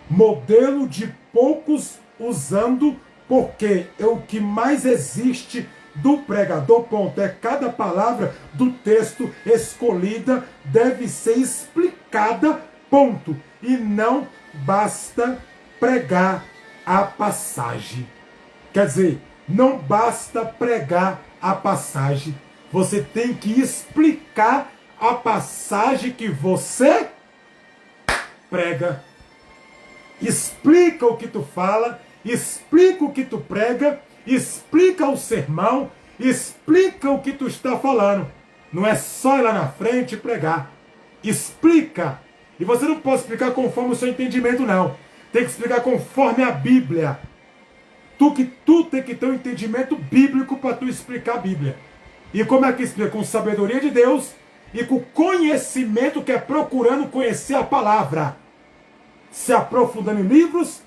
modelo de poucos usando, porque é o que mais existe do pregador, ponto. É cada palavra do texto escolhida deve ser explicada, ponto. E não basta pregar a passagem. Quer dizer, não basta pregar a passagem. Você tem que explicar a passagem que você prega. Explica o que tu fala, explica o que tu prega, explica o sermão, explica o que tu está falando. Não é só ir lá na frente e pregar. Explica. E você não pode explicar conforme o seu entendimento, não. Tem que explicar conforme a Bíblia. Tu tem que ter um entendimento bíblico para tu explicar a Bíblia. E como é que explica? Com sabedoria de Deus e com conhecimento, que é procurando conhecer a palavra. Se aprofundando em livros,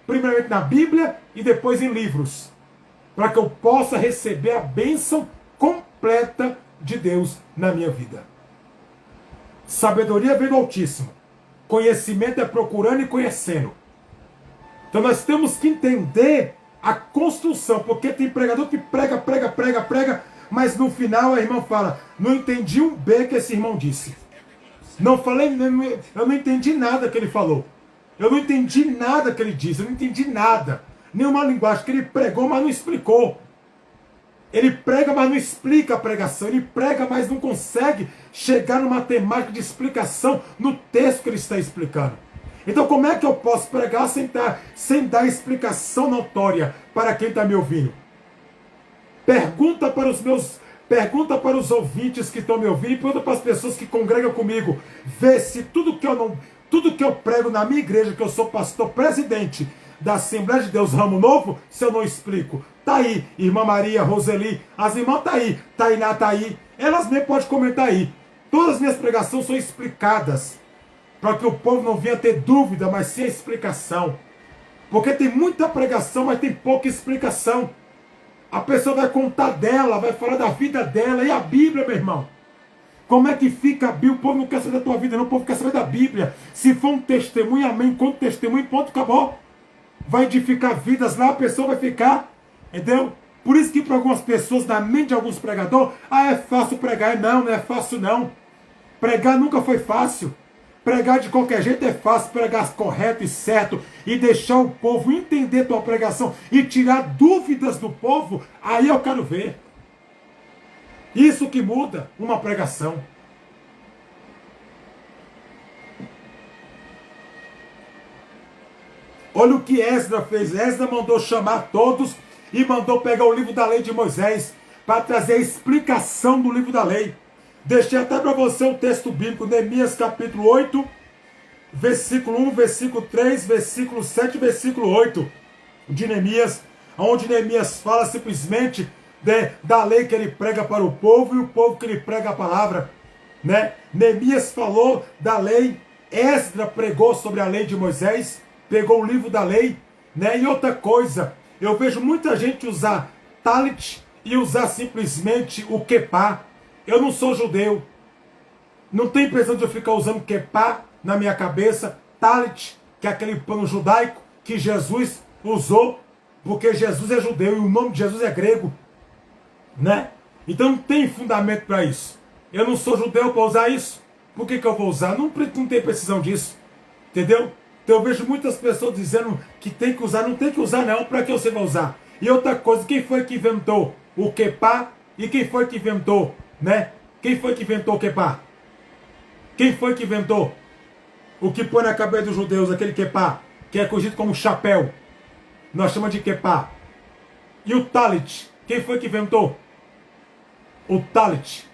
primeiramente na Bíblia e depois em livros. Para que eu possa receber a bênção completa de Deus na minha vida. Sabedoria vem do Altíssimo. Conhecimento é procurando e conhecendo. Então nós temos que entender a construção. Porque tem pregador que prega, mas no final a irmã fala, não entendi um B que esse irmão disse. Não falei, eu não entendi nada que ele falou. Eu não entendi nada que ele disse, eu não entendi nada. Nenhuma linguagem que ele pregou, mas não explicou. Ele prega, mas não explica a pregação. Ele prega, mas não consegue chegar numa temática de explicação no texto que ele está explicando. Então como é que eu posso pregar sem dar explicação notória para quem está me ouvindo? Pergunta para os ouvintes que estão me ouvindo, e pergunta para as pessoas que congregam comigo. Vê se tudo que eu prego na minha igreja, que eu sou pastor presidente da Assembleia de Deus Ramo Novo, se eu não explico. Tá aí, irmã Maria, Roseli, as irmãs tá aí, Tainá tá aí, elas mesmo podem comentar aí. Todas as minhas pregações são explicadas, para que o povo não venha ter dúvida, mas sim a explicação. Porque tem muita pregação, mas tem pouca explicação. A pessoa vai contar dela, vai falar da vida dela, e a Bíblia, meu irmão? Como é que fica a Bíblia? O povo não quer saber da tua vida, não, o povo quer saber da Bíblia. Se for um testemunho, amém, enquanto testemunho, ponto, acabou. Vai edificar vidas lá, a pessoa vai ficar, entendeu? Por isso que para algumas pessoas, na mente de alguns pregadores, é fácil pregar. Não, não é fácil não. Pregar nunca foi fácil. Pregar de qualquer jeito é fácil, pregar correto e certo, e deixar o povo entender tua pregação, e tirar dúvidas do povo, aí eu quero ver. Isso que muda uma pregação. Olha o que Esdras fez. Esdras mandou chamar todos e mandou pegar o livro da lei de Moisés para trazer a explicação do livro da lei. Deixei até para você um texto bíblico, Neemias capítulo 8, versículo 1, versículo 3, versículo 7 e versículo 8 de Neemias, onde Neemias fala simplesmente da lei que ele prega para o povo e o povo que ele prega a palavra. Né? Neemias falou da lei, Esdras pregou sobre a lei de Moisés, pegou o livro da lei, né? E outra coisa, eu vejo muita gente usar talit e usar simplesmente o quepá. Eu não sou judeu, não tem intenção de eu ficar usando quepá na minha cabeça, talit, que é aquele pano judaico que Jesus usou, porque Jesus é judeu e o nome de Jesus é grego, né? Então não tem fundamento para isso. Eu não sou judeu para usar isso. Por que eu vou usar? Não tem precisão disso, entendeu? Então eu vejo muitas pessoas dizendo que tem que usar. Não tem que usar não, para que você vai usar? E outra coisa, quem foi que inventou o quepá? E quem foi que inventou, né? Quem foi que inventou o quepá? Quem foi que inventou o que põe na cabeça dos judeus, aquele quepá, que é conhecido como chapéu? Nós chamamos de quepá. E o talit? Quem foi que inventou o talit?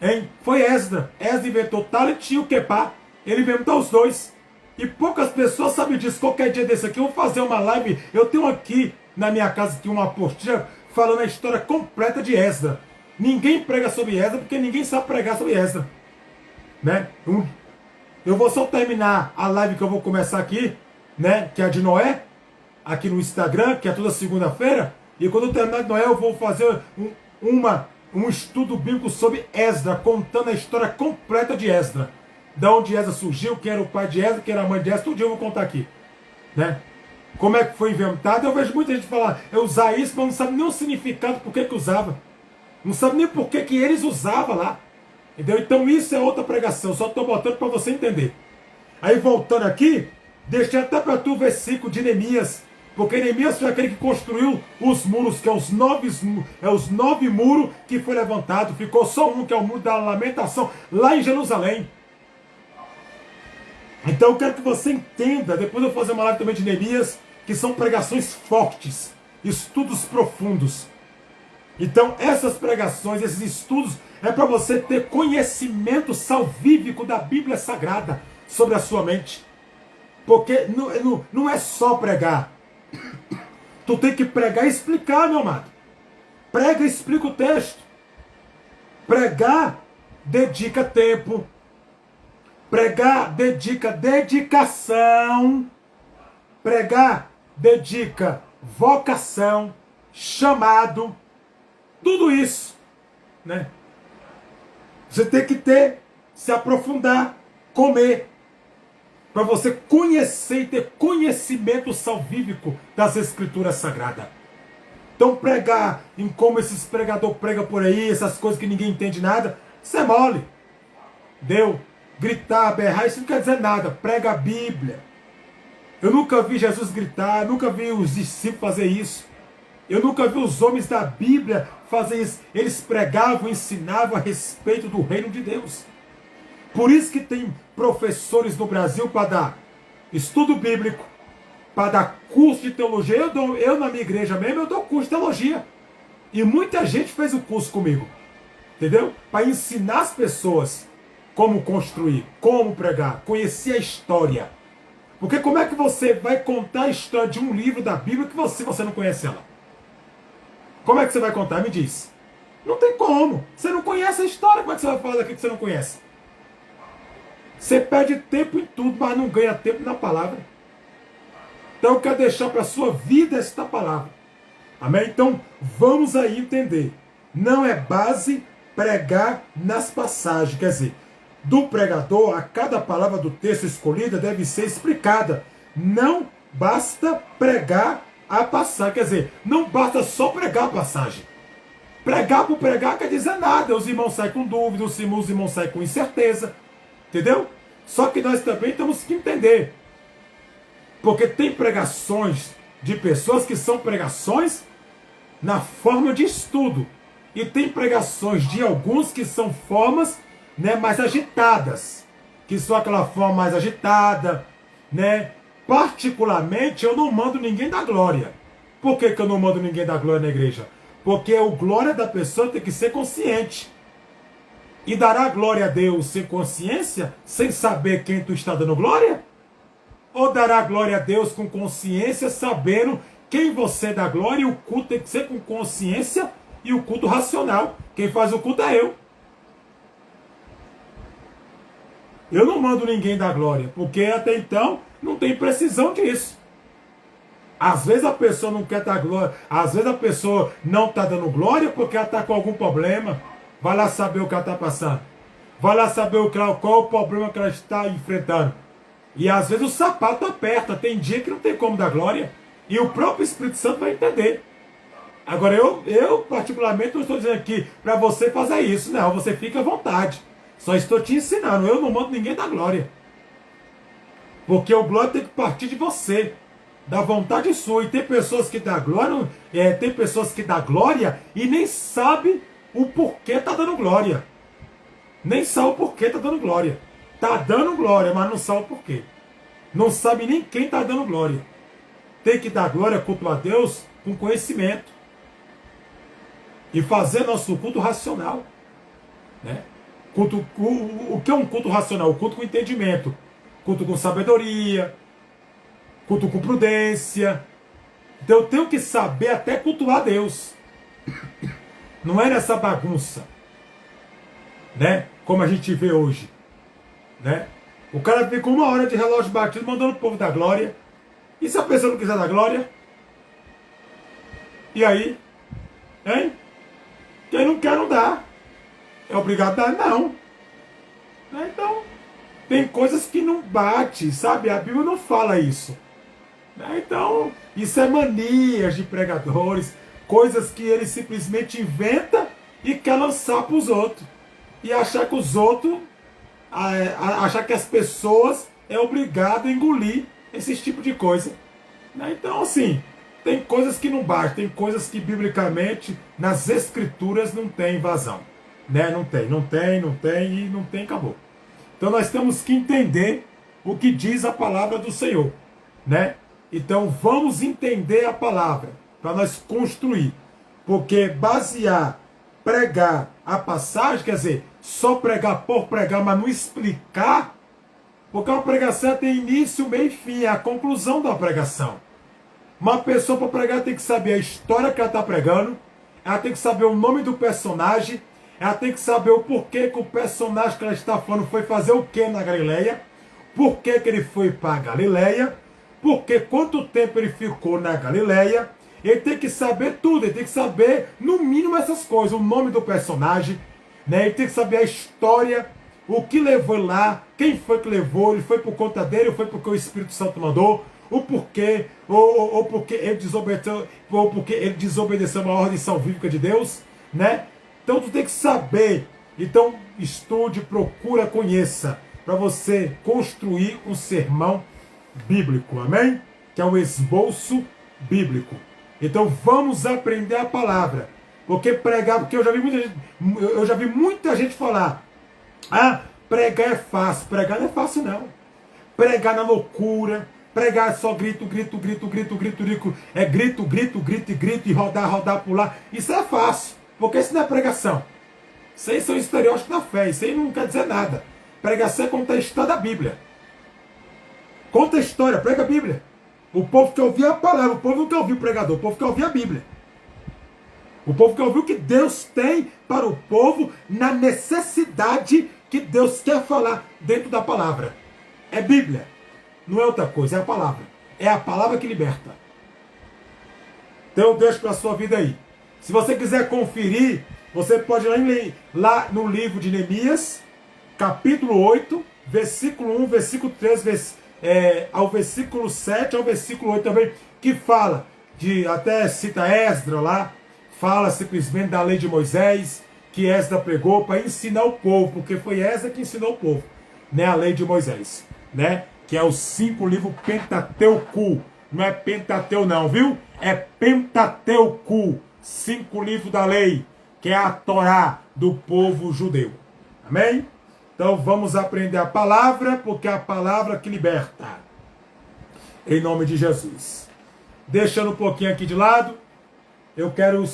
Hein? Foi Esdras. Esdras inventou o talit e o quepá. Ele inventou os dois. E poucas pessoas sabem disso. Qualquer dia desse aqui eu vou fazer uma live. Eu tenho aqui na minha casa aqui uma apostila falando a história completa de Esdras. Ninguém prega sobre Esdras porque ninguém sabe pregar sobre Esdras, né? Eu vou só terminar a live que eu vou começar aqui, né? Que é a de Noé, aqui no Instagram, que é toda segunda-feira. E quando eu terminar de Noé eu vou fazer um estudo bíblico sobre Esdras, contando a história completa de Esdras. Da onde Esdras surgiu, quem era o pai de Esdras, quem era a mãe de Esdras, tudo eu vou contar aqui, né? Como é que foi inventado. Eu vejo muita gente falar, eu usar isso, mas não sabe nem o significado, por que usava. Não sabe nem por que eles usavam lá. Entendeu? Então isso é outra pregação, só estou botando para você entender. Aí voltando aqui, deixei até para tu o versículo de Neemias, porque Neemias foi aquele que construiu os muros, que é os 9 muros que foi levantado. Ficou só um, que é o muro da lamentação, lá em Jerusalém. Então eu quero que você entenda, depois eu vou fazer uma live também de Neemias, que são pregações fortes, estudos profundos. Então essas pregações, esses estudos, é para você ter conhecimento salvífico da Bíblia Sagrada sobre a sua mente. Porque não é só pregar. Tu tem que pregar e explicar, meu amado. Prega e explica o texto. Pregar dedica tempo. Pregar dedica dedicação. Pregar dedica vocação, chamado, tudo isso, né? Você tem que se aprofundar, comer, para você conhecer e ter conhecimento salvífico das Escrituras Sagradas. Então pregar em como esses pregadores pregam por aí, essas coisas que ninguém entende nada, isso é mole. gritar, berrar, isso não quer dizer nada. Prega a Bíblia. Eu nunca vi Jesus gritar, nunca vi os discípulos fazer isso. Eu nunca vi os homens da Bíblia fazer isso. Eles pregavam, ensinavam a respeito do reino de Deus. Por isso que tem professores no Brasil para dar estudo bíblico, para dar curso de teologia. Eu na minha igreja mesmo, eu dou curso de teologia. E muita gente fez o curso comigo. Entendeu? Para ensinar as pessoas como construir, como pregar, conhecer a história. Porque como é que você vai contar a história de um livro da Bíblia que você não conhece ela? Como é que você vai contar? Me diz. Não tem como. Você não conhece a história, como é que você vai falar daquilo que você não conhece? Você perde tempo em tudo, mas não ganha tempo na palavra. Então eu quero deixar para a sua vida esta palavra. Amém? Então vamos aí entender. Não é base pregar nas passagens. Quer dizer, do pregador, a cada palavra do texto escolhida deve ser explicada. Não basta pregar a passagem. Quer dizer, não basta só pregar a passagem. Pregar por pregar quer dizer nada. Os irmãos saem com dúvida, os irmãos saem com incerteza. Entendeu? Só que nós também temos que entender. Porque tem pregações de pessoas que são pregações na forma de estudo. E tem pregações de alguns que são formas, né, mais agitadas. Que são aquela forma mais agitada, né? Particularmente, eu não mando ninguém dar glória. Por que eu não mando ninguém dar glória na igreja? Porque o glória da pessoa tem que ser consciente. E dará glória a Deus sem consciência, sem saber quem tu está dando glória? Ou dará glória a Deus com consciência, sabendo quem você dá glória? E o culto tem que ser com consciência e o culto racional. Quem faz o culto é eu. Eu não mando ninguém dar glória, porque até então não tem precisão disso. Às vezes a pessoa não quer dar glória, às vezes a pessoa não está dando glória porque ela está com algum problema. Vai lá saber o que ela está passando. Vai lá saber qual o problema que ela está enfrentando. E às vezes o sapato aperta. Tem dia que não tem como dar glória. E o próprio Espírito Santo vai entender. Agora eu particularmente não estou dizendo aqui para você fazer isso. Não, você fica à vontade. Só estou te ensinando. Eu não mando ninguém dar glória. Porque o glória tem que partir de você. Da vontade sua. E tem pessoas que dão glória. Tem pessoas que dão glória e nem sabem o porquê está dando glória. Nem sabe o porquê está dando glória. Está dando glória, mas não sabe o porquê. Não sabe nem quem está dando glória. Tem que dar glória, culto a Deus, com conhecimento. E fazer nosso culto racional. Né? O que é um culto racional? O culto com entendimento. Culto com sabedoria. Culto com prudência. Então eu tenho que saber até cultuar Deus. Não é nessa bagunça, né? Como a gente vê hoje, né? O cara fica 1 hora de relógio batido mandando o povo dar glória. E se a pessoa não quiser dar glória? E aí? Hein? Quem não quer não dá. É obrigado a dar? Não. Então, tem coisas que não bate, sabe? A Bíblia não fala isso. Então, isso é manias de pregadores. Coisas que ele simplesmente inventa e quer lançar para os outros. E achar que os outros, achar que as pessoas é obrigado a engolir esse tipo de coisa. Então, assim, tem coisas que não bastam, tem coisas que biblicamente nas escrituras não tem vazão. Né? Não tem, acabou. Então nós temos que entender o que diz a palavra do Senhor. Né? Então vamos entender a palavra. Para nós construir. Porque basear, pregar a passagem, quer dizer, só pregar por pregar, mas não explicar. Porque uma pregação tem início, meio e fim, é a conclusão da pregação. Uma pessoa para pregar tem que saber a história que ela está pregando, ela tem que saber o nome do personagem, ela tem que saber o porquê que o personagem que ela está falando foi fazer o que na Galileia, por que ele foi para a Galileia, porque quanto tempo ele ficou na Galileia. Ele tem que saber tudo, ele tem que saber, no mínimo, essas coisas. O nome do personagem, né? Ele tem que saber a história, o que levou ele lá, quem foi que levou, ele foi por conta dele, ou foi porque o Espírito Santo mandou, o porquê, ou porque ele desobedeceu a ordem salvífica de Deus, né? Então tu tem que saber. Então estude, procura, conheça. para você construir um sermão bíblico, amém? Que é o esboço bíblico. Então vamos aprender a palavra. Porque pregar, porque eu já vi muita gente falar: ah, pregar é fácil. Pregar não é fácil, não. Pregar na loucura, pregar só grito, grito, grito, grito, grito, grito, é grito, grito, grito e grito, e rodar, rodar, pular. Isso é fácil, porque isso não é pregação. Isso aí são estereótipos da fé, isso aí não quer dizer nada. Pregação é contar a história da Bíblia. Conta a história, prega a Bíblia. O povo quer ouvir a palavra, o povo não quer ouvir o pregador, o povo quer ouvir a Bíblia. O povo quer ouvir o que Deus tem para o povo na necessidade que Deus quer falar dentro da palavra. É Bíblia, não é outra coisa, é a palavra. É a palavra que liberta. Então eu deixo para a sua vida aí. Se você quiser conferir, você pode ir lá no livro de Neemias, capítulo 8, versículo 1, versículo 3, ao versículo 7, ao versículo 8 também, que fala, até cita Esdra lá, fala simplesmente da lei de Moisés, que Esdra pregou para ensinar o povo, porque foi Esdra que ensinou o povo, né, a lei de Moisés, né, que é os 5 livros Pentateuco, não é Pentateu não, viu? É Pentateuco, 5 livros da lei, que é a Torá do povo judeu, amém? Então vamos aprender a palavra, porque é a palavra que liberta, em nome de Jesus. Deixando um pouquinho aqui de lado, eu quero